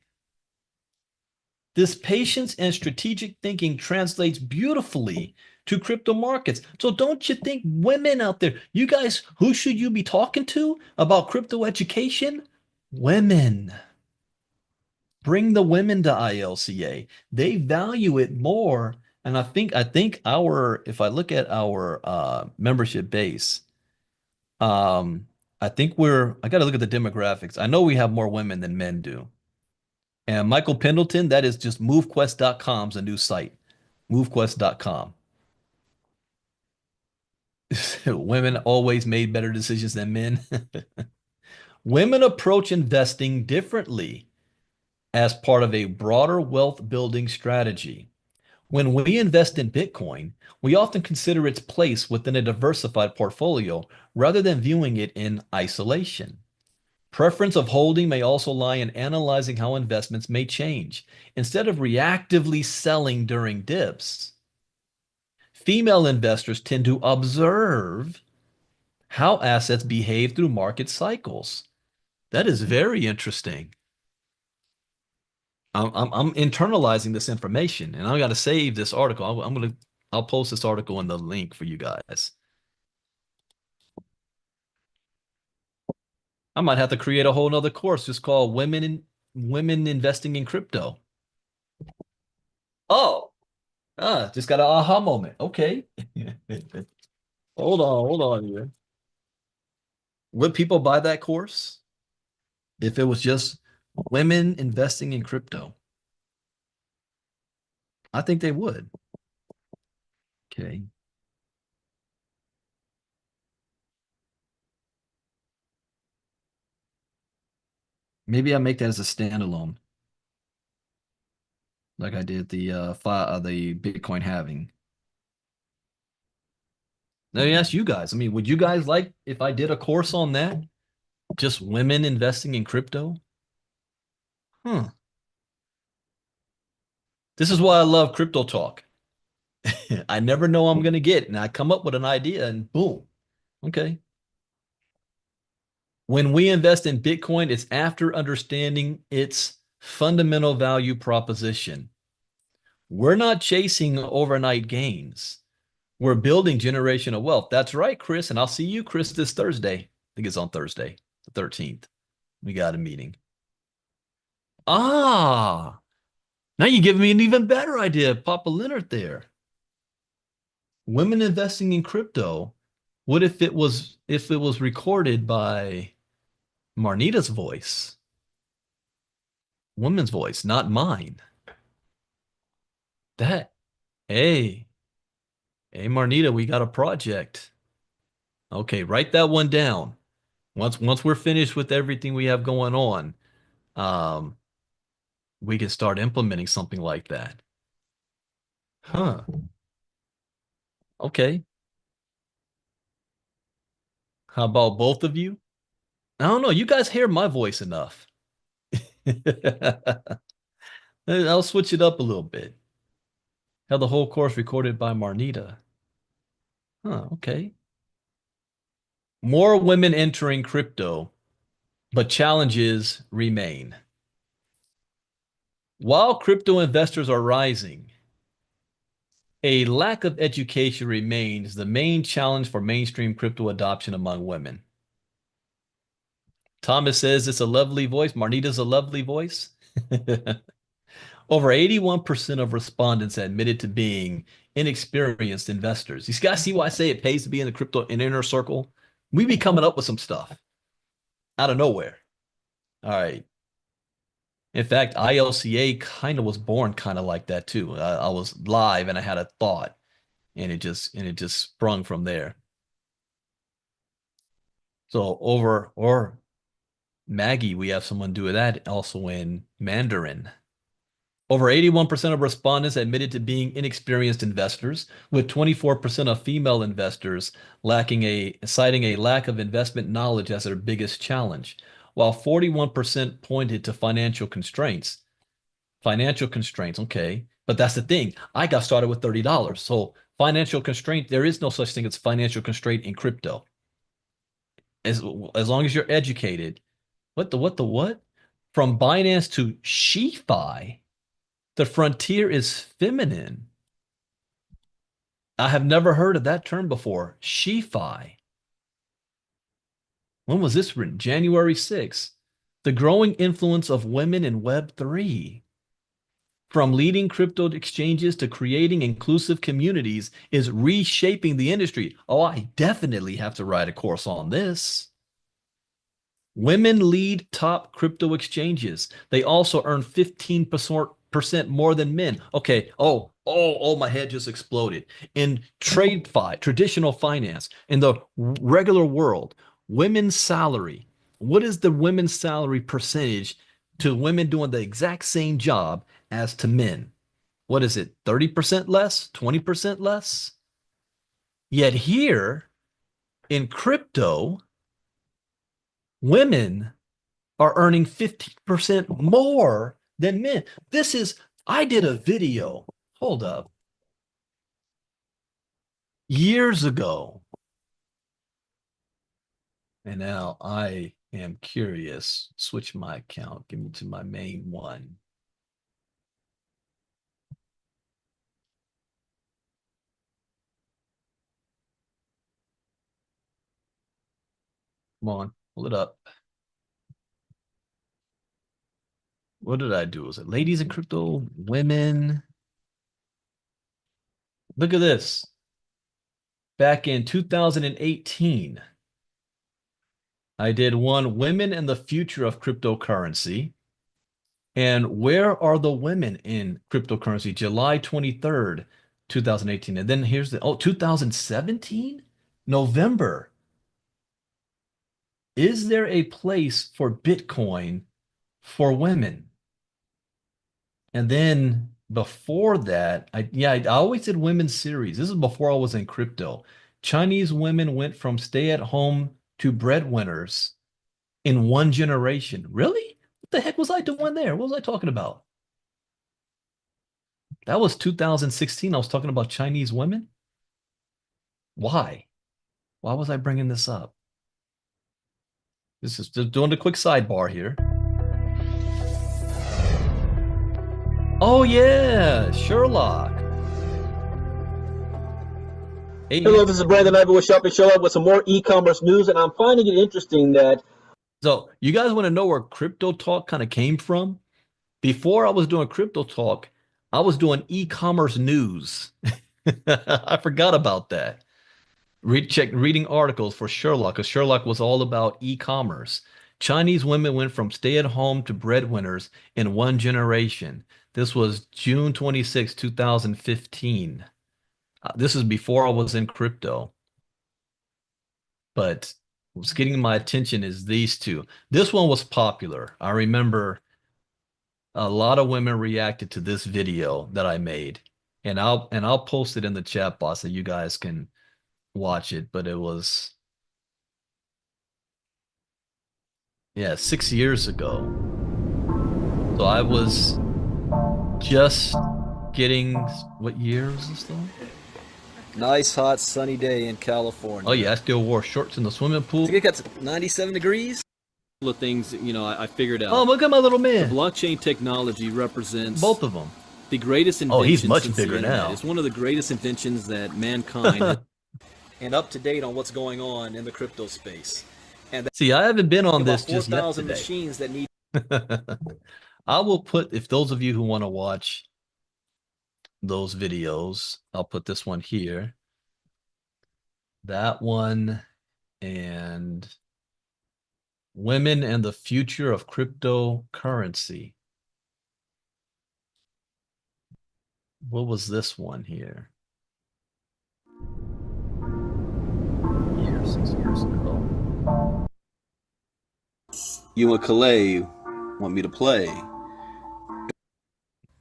This patience and strategic thinking translates beautifully to crypto markets. So don't you think, women out there, you guys, who should you be talking to about crypto education? Women. Bring the women to ILCA. They value it more. And I think our, if I look at our membership base, I think I got to look at the demographics. I know we have more women than men do. And Michael Pendleton, that is just movequest.com's a new site. Movequest.com. Women always made better decisions than men. Women approach investing differently as part of a broader wealth building strategy. When we invest in Bitcoin, we often consider its place within a diversified portfolio rather than viewing it in isolation. Preference of holding may also lie in analyzing how investments may change instead of reactively selling during dips. Female investors tend to observe How assets behave through market cycles. That is very interesting. I'm internalizing this information, and I got to save this article. I'll post this article in the link for you guys. I might have to create a whole nother course just called Women Investing in Crypto. Oh, just got an aha moment. Okay. Hold on here. Would people buy that course if it was just women investing in crypto? I think they would. Okay. Maybe I make that as a standalone, like I did the Bitcoin halving. Let me ask you guys. I mean, would you guys like if I did a course on that? Just women investing in crypto? Huh. This is why I love crypto talk. I never know I'm gonna get, and I come up with an idea and boom. Okay. When we invest in Bitcoin, it's after understanding its fundamental value proposition. We're not chasing overnight gains. We're building generational wealth. That's right, Chris. And I'll see you, Chris, this Thursday. I think it's on Thursday, the 13th. We got a meeting. Ah, now you give me an even better idea. Papa Leonard there. Women investing in crypto. What if it was recorded by Marnita's voice? Woman's voice, not mine. That, hey, hey, Marnita, we got a project. Okay, write that one down. Once we're finished with everything we have going on, um, we can start implementing something like that. Huh. Okay. How about both of you? I don't know. You guys hear my voice enough. I'll switch it up a little bit. Have the whole course recorded by Marnita. Huh, okay. More women entering crypto, but challenges remain. While crypto investors are rising, a lack of education remains the main challenge for mainstream crypto adoption among women. Thomas says it's a lovely voice. Marnita's a lovely voice. Over 81% of respondents admitted to being inexperienced investors. You guys see why I say it pays to be in the crypto inner circle? We be coming up with some stuff out of nowhere. All right. In fact, ILCA kind of was born kind of like that too. I was live and I had a thought, and it just sprung from there. So over or Maggie, we have someone do that also in Mandarin. Over 81% of respondents admitted to being inexperienced investors, with 24% of female investors citing a lack of investment knowledge as their biggest challenge, while 41% pointed to financial constraints. Financial constraints, okay. But that's the thing. I got started with $30. So financial constraint, there is no such thing as financial constraint in crypto. As long as you're educated. What? From Binance to SheFi, the frontier is feminine. I have never heard of that term before. SheFi. When was this written? January 6th. The growing influence of women in Web3. From leading crypto exchanges to creating inclusive communities is reshaping the industry. Oh, I definitely have to write a course on this. Women lead top crypto exchanges. They also earn 15% more than men. Okay. Oh, my head just exploded. In traditional finance, in the regular world, women's salary. What is the women's salary percentage to women doing the exact same job as to men? What is it? 30% less? 20% less? Yet here in crypto, women are earning 50% more than men. I did a video, hold up, years ago And now I am curious. Switch my account. Give me to my main one. Come on, pull it up. What did I do? Was it ladies in crypto, women? Look at this. Back in 2018, I did one women and the future of cryptocurrency. And where are the women in cryptocurrency? July 23rd, 2018. And then here's the 2017? November. Is there a place for Bitcoin for women? And then before that, I always did women's series. This is before I was in crypto. Chinese women went from stay-at-home to breadwinners in one generation. Really? What the heck was I doing there? What was I talking about? That was 2016. I was talking about Chinese women. Why? Why was I bringing this up? This is just doing a quick sidebar here. Oh yeah, Sherlock. Hey, Hello, this is Brandon Ivey with Shop and Show Up with some more e-commerce news, and I'm finding it interesting that. so you guys want to know where crypto talk kind of came from? Before I was doing crypto talk, I was doing e-commerce news. I forgot about that. Reading articles for Sherlock, because Sherlock was all about e-commerce. Chinese women went from stay-at-home to breadwinners in one generation. This was June 26, 2015. This is before I was in crypto, but what's getting my attention is these two. This one was popular. I remember a lot of women reacted to this video that I made, and I'll post it in the chat box so you guys can watch it. But it was, yeah, 6 years ago. So I was just getting, what year was this though? Nice hot sunny day in California. Oh yeah, I still wore shorts in the swimming pool. It got to 97 degrees. Of things, I figured out. Oh, look at my little man. The blockchain technology represents Both of them. the greatest invention. Oh, he's much since bigger the internet. now. It's one of the greatest inventions that mankind has, and up to date on what's going on in the crypto space. And See, I haven't been on about this just yet 4,000 today. machines that need. I will put, if those of you who want to watch those videos, I'll put this one here, that one, and women and the future of cryptocurrency. What was this one here? 6 years ago. You and Calais want me to play.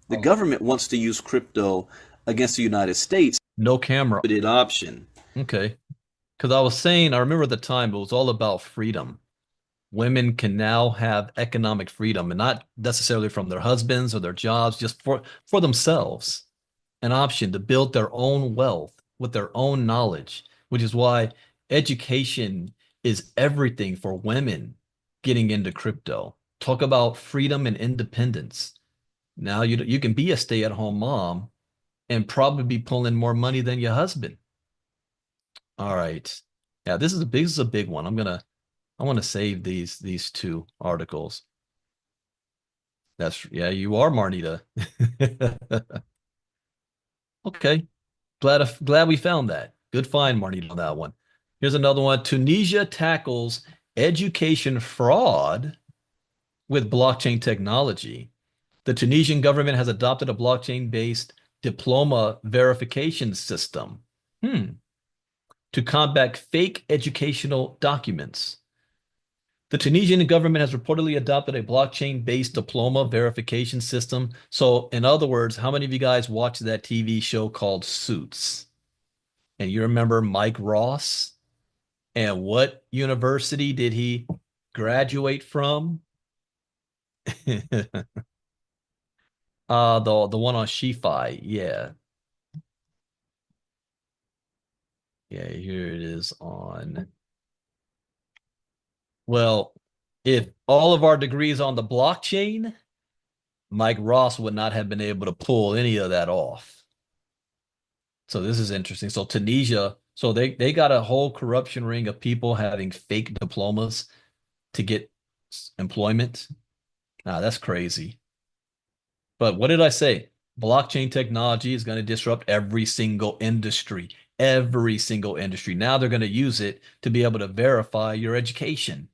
The government wants to use crypto against the United States. No camera. Limited option. Okay. Because I was saying, I remember at the time, it was all about freedom. Women can now have economic freedom, and not necessarily from their husbands or their jobs, just for themselves. An option to build their own wealth with their own knowledge, which is why education is everything for women getting into crypto. Talk about freedom and independence. Now you can be a stay-at-home mom and probably be pulling more money than your husband. All right. Yeah, this is a big one. I want to save these two articles. Yeah, you are Marnita. Okay. Glad we found that. Good find, Marnita, on that one. Here's another one. Tunisia tackles education fraud with blockchain technology. The Tunisian government has adopted a blockchain-based diploma verification system to combat fake educational documents. The Tunisian government has reportedly adopted a blockchain-based diploma verification system. So, in other words, how many of you guys watched that TV show called Suits? And you remember Mike Ross? And what university did he graduate from? The one on Shi-Fi, yeah. Yeah, here it is on Well, if all of our degrees on the blockchain, Mike Ross would not have been able to pull any of that off. So this is interesting. So Tunisia, so they got a whole corruption ring of people having fake diplomas to get employment. That's crazy. But what did I say? Blockchain technology is going to disrupt every single industry. Every single industry. Now they're going to use it to be able to verify your education.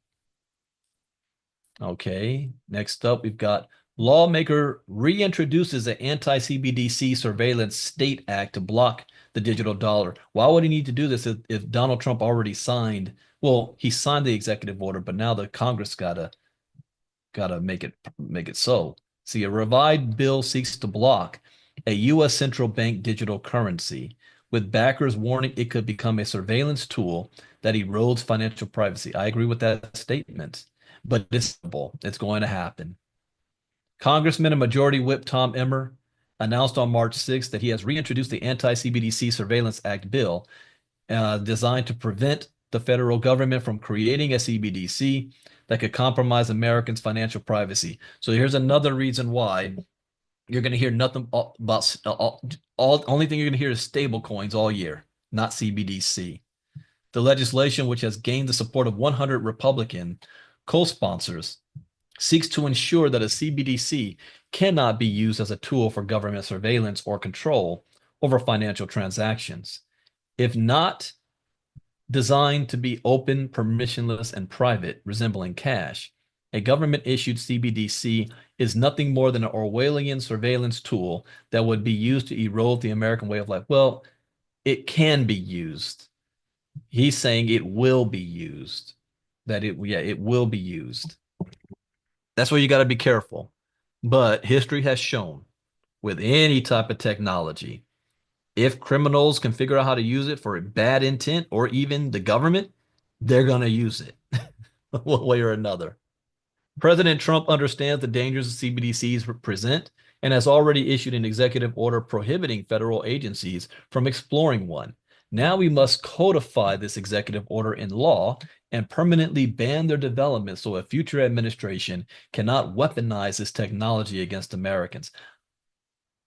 Okay, next up, we've got lawmaker reintroduces an anti-CBDC surveillance state act to block the digital dollar. Why would he need to do this if Donald Trump already signed? Well, he signed the executive order, but now the Congress gotta make it so. See, a revived bill seeks to block a U.S. central bank digital currency, with backers warning it could become a surveillance tool that erodes financial privacy. I agree with that statement, but it's going to happen. Congressman and Majority Whip Tom Emmer announced on March 6th that he has reintroduced the Anti-CBDC Surveillance Act bill designed to prevent the federal government from creating a CBDC that could compromise Americans' financial privacy. So here's another reason why you're going to hear nothing about only thing you're going to hear is stable coins all year, not CBDC. The legislation, which has gained the support of 100 Republican co-sponsors, seeks to ensure that a CBDC cannot be used as a tool for government surveillance or control over financial transactions. If not designed to be open, permissionless, and private, resembling cash, a government-issued CBDC is nothing more than an Orwellian surveillance tool that would be used to erode the American way of life. Well, it can be used. He's saying it will be used. It will be used. That's where you got to be careful. But history has shown with any type of technology, if criminals can figure out how to use it for a bad intent, or even the government, they're going to use it one way or another. President Trump understands the dangers CBDCs present and has already issued an executive order prohibiting federal agencies from exploring one. Now we must codify this executive order in law and permanently ban their development so a future administration cannot weaponize this technology against Americans.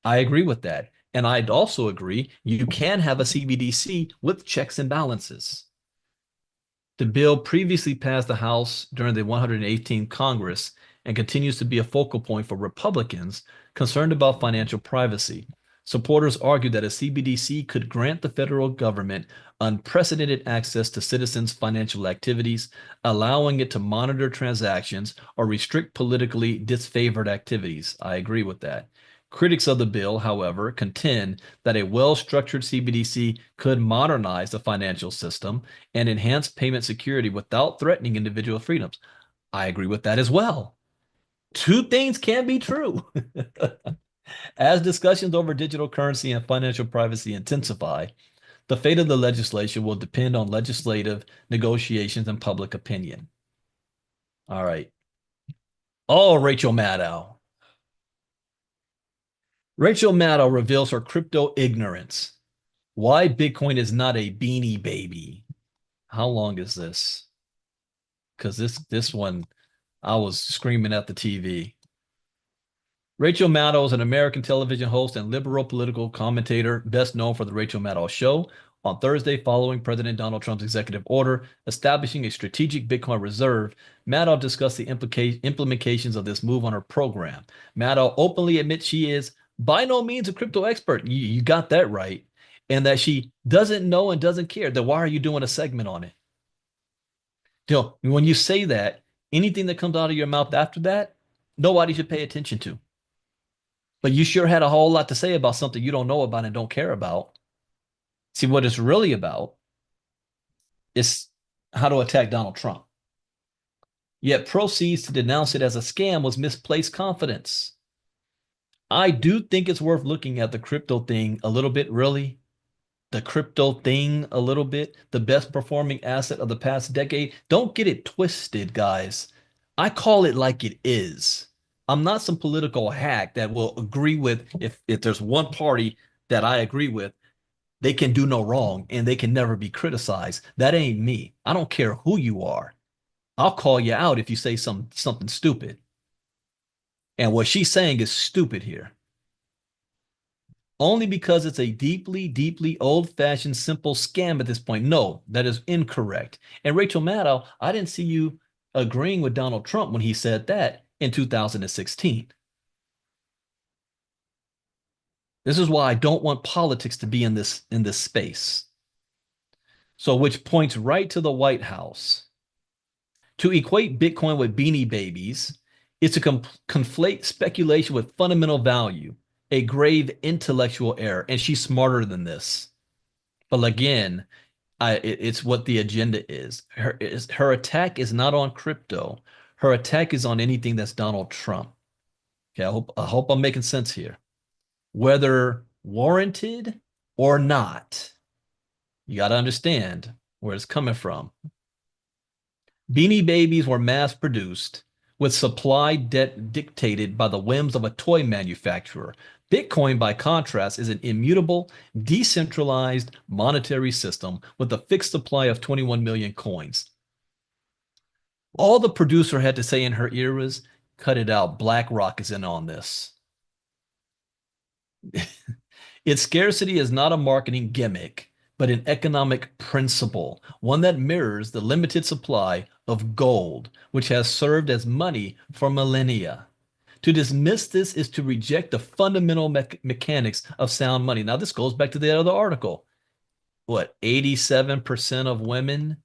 I agree with that. And I'd also agree you can have a CBDC with checks and balances. The bill previously passed the House during the 118th Congress and continues to be a focal point for Republicans concerned about financial privacy. Supporters argue that a CBDC could grant the federal government unprecedented access to citizens' financial activities, allowing it to monitor transactions or restrict politically disfavored activities. I agree with that. Critics of the bill, however, contend that a well-structured CBDC could modernize the financial system and enhance payment security without threatening individual freedoms. I agree with that as well. Two things can be true. As discussions over digital currency and financial privacy intensify, the fate of the legislation will depend on legislative negotiations and public opinion. All right. Oh, Rachel Maddow. Rachel Maddow reveals her crypto ignorance. Why Bitcoin is not a beanie baby. How long is this? Because this one, I was screaming at the TV. Rachel Maddow is an American television host and liberal political commentator, best known for The Rachel Maddow Show. On Thursday, following President Donald Trump's executive order establishing a strategic Bitcoin reserve, Maddow discussed the implications of this move on her program. Maddow openly admits she is by no means a crypto expert. You got that right. And that she doesn't know and doesn't care. Then why are you doing a segment on it? When you say that, anything that comes out of your mouth after that, nobody should pay attention to. But you sure had a whole lot to say about something you don't know about and don't care about. See, what it's really about is how to attack Donald Trump. Yet proceeds to denounce it as a scam was misplaced confidence. I do think it's worth looking at the crypto thing a little bit, really. The crypto thing a little bit. The best performing asset of the past decade. Don't get it twisted, guys. I call it like it is. I'm not some political hack that will agree with, if there's one party that I agree with, they can do no wrong and they can never be criticized. That ain't me. I don't care who you are. I'll call you out if you say something stupid. And what she's saying is stupid here. Only because it's a deeply, deeply old-fashioned, simple scam at this point. No, that is incorrect. And Rachel Maddow, I didn't see you agreeing with Donald Trump when he said that in 2016. This is why I don't want politics to be in this space. So, which points right to the White House. To equate Bitcoin with Beanie Babies is to conflate speculation with fundamental value, a grave intellectual error. And she's smarter than this. But again, it's what the agenda is. Her attack is not on crypto. Her attack is on anything that's Donald Trump. Okay, I hope I'm making sense here. Whether warranted or not, you got to understand where it's coming from. Beanie Babies were mass produced with supply dictated by the whims of a toy manufacturer. Bitcoin, by contrast, is an immutable, decentralized monetary system with a fixed supply of 21 million coins. All the producer had to say in her ear was, cut it out, BlackRock is in on this. Its scarcity is not a marketing gimmick, but an economic principle, one that mirrors the limited supply of gold, which has served as money for millennia. To dismiss this is to reject the fundamental mechanics of sound money. Now, this goes back to the other article. What, 87% of women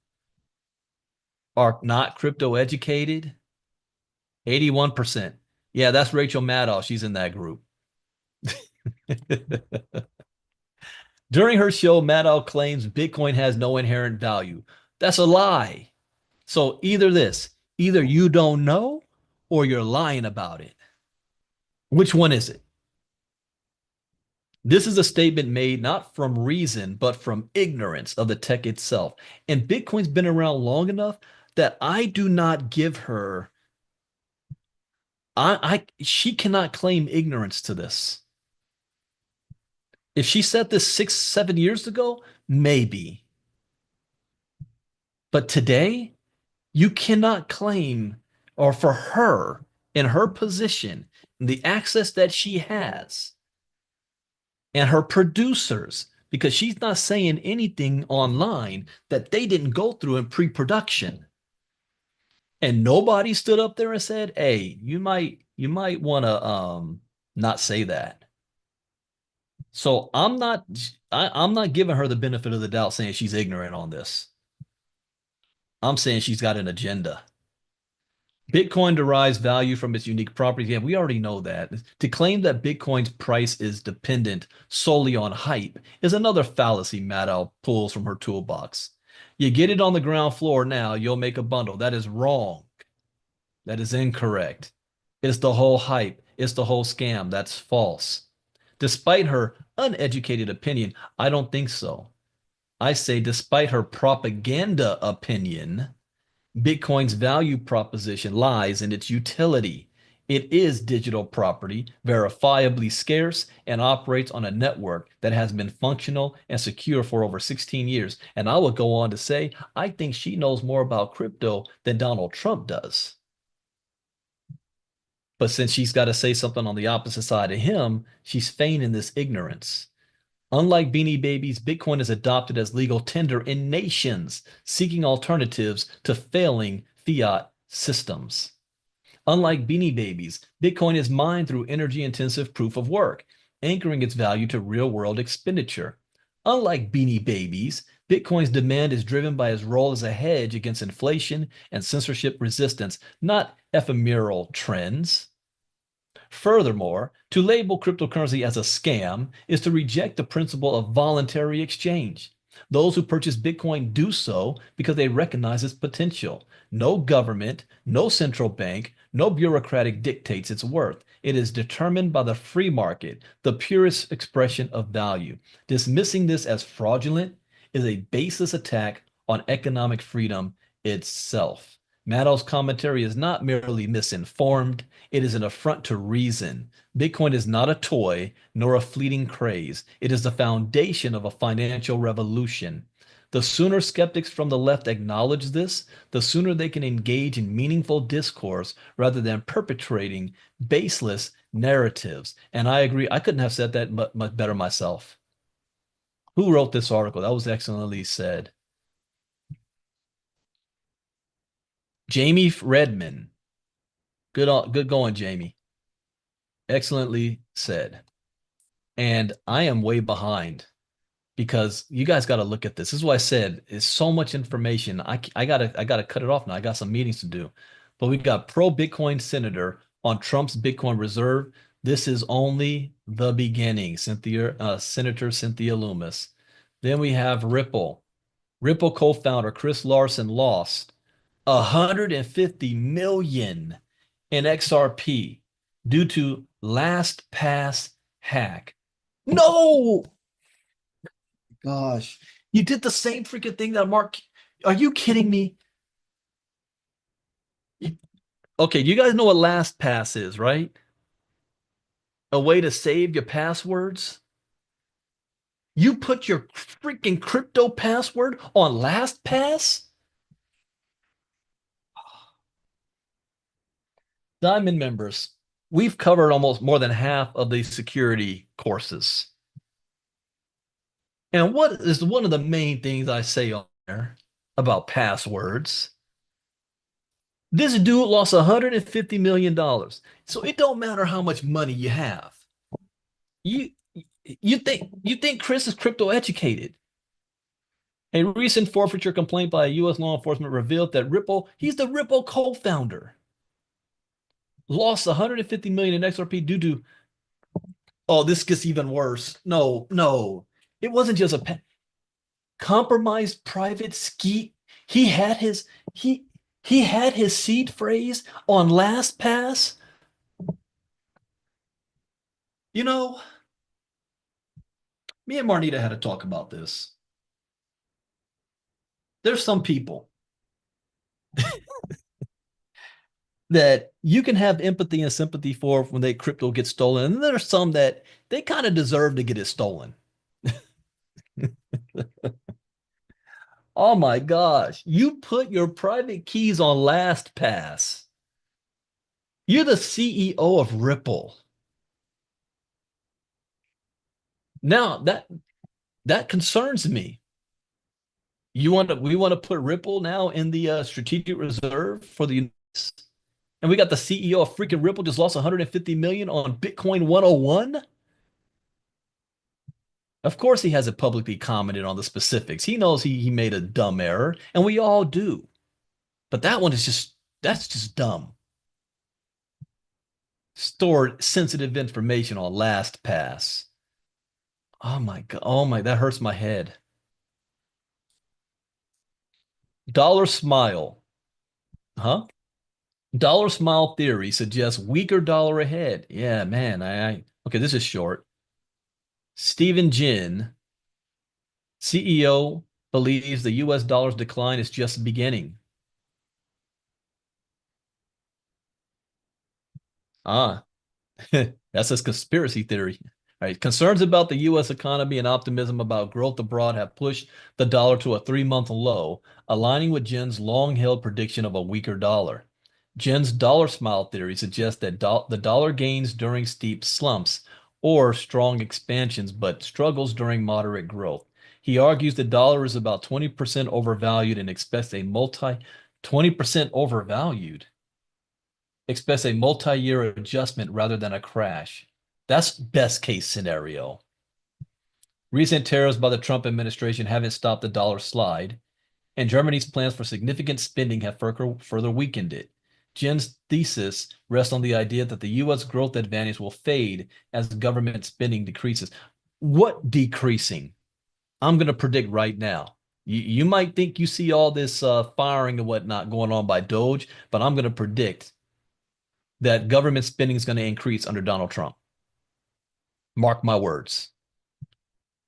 are not crypto educated? 81%. Yeah, that's Rachel Maddow. She's in that group. During her show, Maddow claims Bitcoin has no inherent value. That's a lie. So either you don't know or you're lying about it. Which one is it? This is a statement made not from reason, but from ignorance of the tech itself. And Bitcoin's been around long enough that I do not give her, she cannot claim ignorance to this. If she said this 6-7 years ago, maybe. But today, you cannot claim, or for her, in her position, the access that she has, and her producers, because she's not saying anything online that they didn't go through in pre-production. And nobody stood up there and said, hey, you might want to not say that. So I'm not giving her the benefit of the doubt saying she's ignorant on this. I'm saying she's got an agenda. Bitcoin derives value from its unique properties. Yeah, we already know that. To claim that Bitcoin's price is dependent solely on hype is another fallacy Maddow pulls from her toolbox. You get it on the ground floor now, you'll make a bundle. That is wrong. That is incorrect. It's the whole hype. It's the whole scam. That's false. Despite her uneducated opinion, I don't think so. I say despite her propaganda opinion, Bitcoin's value proposition lies in its utility. It is digital property, verifiably scarce, and operates on a network that has been functional and secure for over 16 years. And I would go on to say, I think she knows more about crypto than Donald Trump does. But since she's got to say something on the opposite side of him, she's feigning this ignorance. Unlike Beanie Babies, Bitcoin is adopted as legal tender in nations seeking alternatives to failing fiat systems. Unlike Beanie Babies, Bitcoin is mined through energy-intensive proof of work, anchoring its value to real-world expenditure. Unlike Beanie Babies, Bitcoin's demand is driven by its role as a hedge against inflation and censorship resistance, not ephemeral trends. Furthermore, to label cryptocurrency as a scam is to reject the principle of voluntary exchange. Those who purchase Bitcoin do so because they recognize its potential. No government, no central bank, no bureaucratic dictates its worth. It is determined by the free market, the purest expression of value. Dismissing this as fraudulent is a baseless attack on economic freedom itself. Maddow's commentary is not merely misinformed, it is an affront to reason. Bitcoin is not a toy nor a fleeting craze. It is the foundation of a financial revolution. The sooner skeptics from the left acknowledge this, the sooner they can engage in meaningful discourse rather than perpetrating baseless narratives. And I agree. I couldn't have said that much better myself. Who wrote this article? That was excellently said. Jamie Redman. Good going, Jamie. Excellently said. And I am way behind because you guys got to look at this. This is what I said. It's so much information. I gotta cut it off now. I got some meetings to do. But we got pro Bitcoin senator on Trump's Bitcoin reserve. This is only the beginning. Senator Cynthia Loomis. Then we have Ripple. Ripple co-founder Chris Larson lost 150 million in XRP due to LastPass hack. No! Gosh, you did the same freaking thing that Mark. Are you kidding me? Okay, you guys know what LastPass is, right? A way to save your passwords. You put your freaking crypto password on LastPass? Diamond members, we've covered almost more than half of these security courses. And what is one of the main things I say on there about passwords? This dude lost $150 million. So it don't matter how much money you have. You think Chris is crypto educated? A recent forfeiture complaint by a U.S. law enforcement revealed that he's the Ripple co-founder, lost 150 million in XRP due to, oh, this gets even worse. No, it wasn't just a compromised private ski. He had his seed phrase on LastPass. You know, me and Marnita had to talk about this. There's some people that you can have empathy and sympathy for when their crypto gets stolen. And there's some that they kind of deserve to get it stolen. Oh my gosh. You put your private keys on LastPass. You're the CEO of Ripple. Now that concerns me. We want to put Ripple now in the strategic reserve for the United States. And we got the CEO of freaking Ripple just lost 150 million on Bitcoin 101. Of course, he hasn't publicly commented on the specifics. He knows he made a dumb error, and we all do. But that one is that's just dumb. Stored sensitive information on LastPass. Oh my God. Oh my, that hurts my head. Dollar Smile. Huh? Dollar Smile theory suggests weaker dollar ahead. Yeah, man. Okay, this is short. Stephen Jin, CEO, believes the US dollar's decline is just beginning. That's a conspiracy theory. All right. Concerns about the U.S. economy and optimism about growth abroad have pushed the dollar to a 3-month low, aligning with Jen's long-held prediction of a weaker dollar. Jen's dollar smile theory suggests that the dollar gains during steep slumps or strong expansions, but struggles during moderate growth. He argues the dollar is about 20% overvalued and expects a 20% overvalued. Expects a multi-year adjustment rather than a crash. That's best case scenario. Recent tariffs by the Trump administration haven't stopped the dollar slide, and Germany's plans for significant spending have further weakened it. Jen's thesis rests on the idea that the U.S. growth advantage will fade as government spending decreases. What decreasing? I'm going to predict right now. You might think you see all this firing and whatnot going on by Doge, but I'm going to predict that government spending is going to increase under Donald Trump. Mark my words.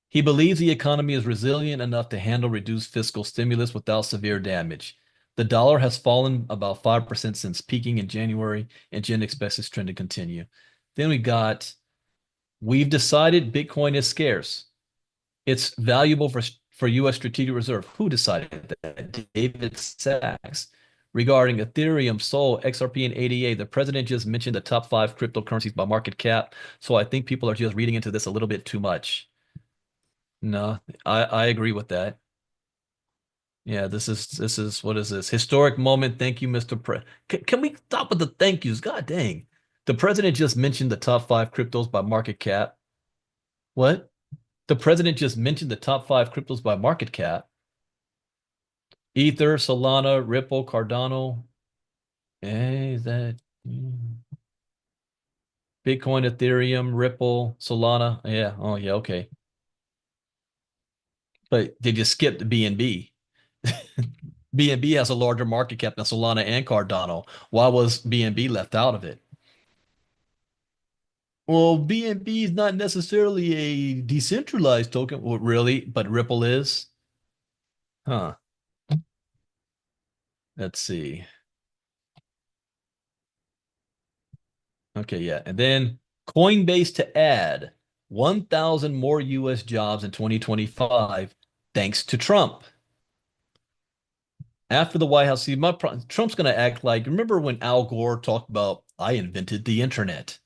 He believes the economy is resilient enough to handle reduced fiscal stimulus without severe damage. The dollar has fallen about 5% since peaking in January, and Jen expects this trend to continue. Then we've decided Bitcoin is scarce. It's valuable for U.S. Strategic Reserve. Who decided that? David Sachs. Regarding Ethereum, Sol, XRP, and ADA, the president just mentioned the top 5 cryptocurrencies by market cap. So I think people are just reading into this a little bit too much. No, I agree with that. Yeah, this is what is this? Historic moment. Thank you, Mr. Can we stop with the thank yous? God dang. The president just mentioned the top 5 cryptos by market cap. What? The president just mentioned the top 5 cryptos by market cap. Ether, Solana, Ripple, Cardano. Hey, is that Bitcoin, Ethereum, Ripple, Solana? Yeah. Oh, yeah. Okay. But they just skipped the BNB. BNB has a larger market cap than Solana and Cardano. Why was BNB left out of it? Well, BNB is not necessarily a decentralized token. Well, really, but Ripple is. Huh. Let's see. Okay, yeah. And then Coinbase to add 1,000 more US jobs in 2025 thanks to Trump. After the White House, see, Trump's going to act like, remember when Al Gore talked about, I invented the internet?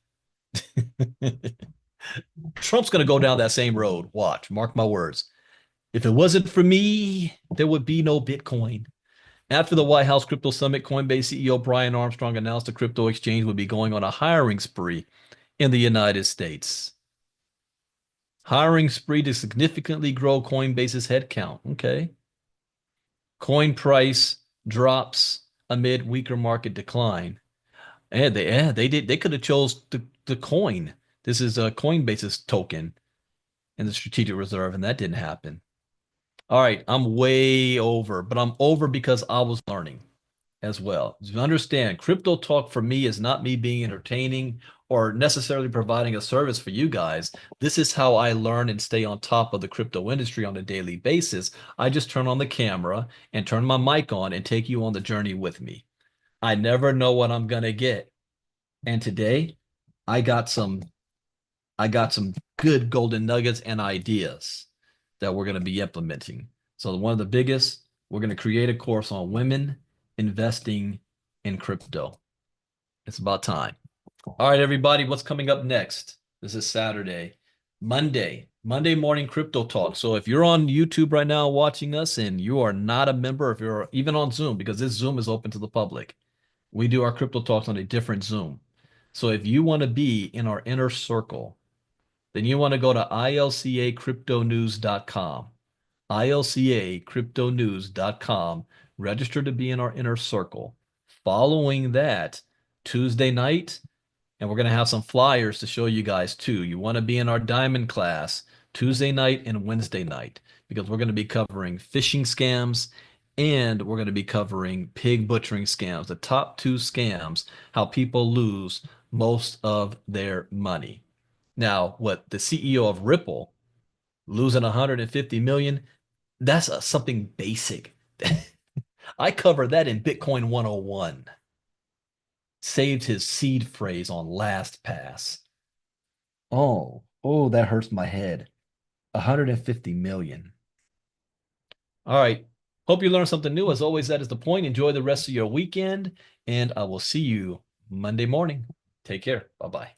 Trump's going to go down that same road. Watch, mark my words. If it wasn't for me, there would be no Bitcoin. After the White House Crypto Summit, Coinbase CEO Brian Armstrong announced the crypto exchange would be going on a hiring spree in the United States. Hiring spree to significantly grow Coinbase's headcount. Okay. Coin price drops amid weaker market decline. And they could have chose the coin. This is a Coinbase's token in the strategic reserve, and that didn't happen. All right, I'm way over, but I'm over because I was learning as well. You understand, crypto talk for me is not me being entertaining or necessarily providing a service for you guys. This is how I learn and stay on top of the crypto industry on a daily basis. I just turn on the camera and turn my mic on and take you on the journey with me. I never know what I'm gonna get. And today, I got some good golden nuggets and ideas that we're going to be implementing. So one of the biggest, we're going to create a course on women investing in crypto. It's about time. All right, everybody, what's coming up next? This is Saturday, Monday morning crypto talk. So if you're on YouTube right now watching us and you are not a member, if you're even on Zoom, because this Zoom is open to the public, we do our crypto talks on a different Zoom. So if you want to be in our inner circle, then you want to go to ilcacryptonews.com. ilcacryptonews.com. Register to be in our inner circle. Following that, Tuesday night, and we're going to have some flyers to show you guys too. You want to be in our diamond class Tuesday night and Wednesday night because we're going to be covering phishing scams and we're going to be covering pig butchering scams, the top 2 scams, how people lose most of their money. Now, what the CEO of Ripple losing 150 million, that's something basic. I covered that in Bitcoin 101. Saved his seed phrase on LastPass. Oh, that hurts my head. 150 million. All right. Hope you learned something new. As always, that is the point. Enjoy the rest of your weekend, and I will see you Monday morning. Take care. Bye-bye.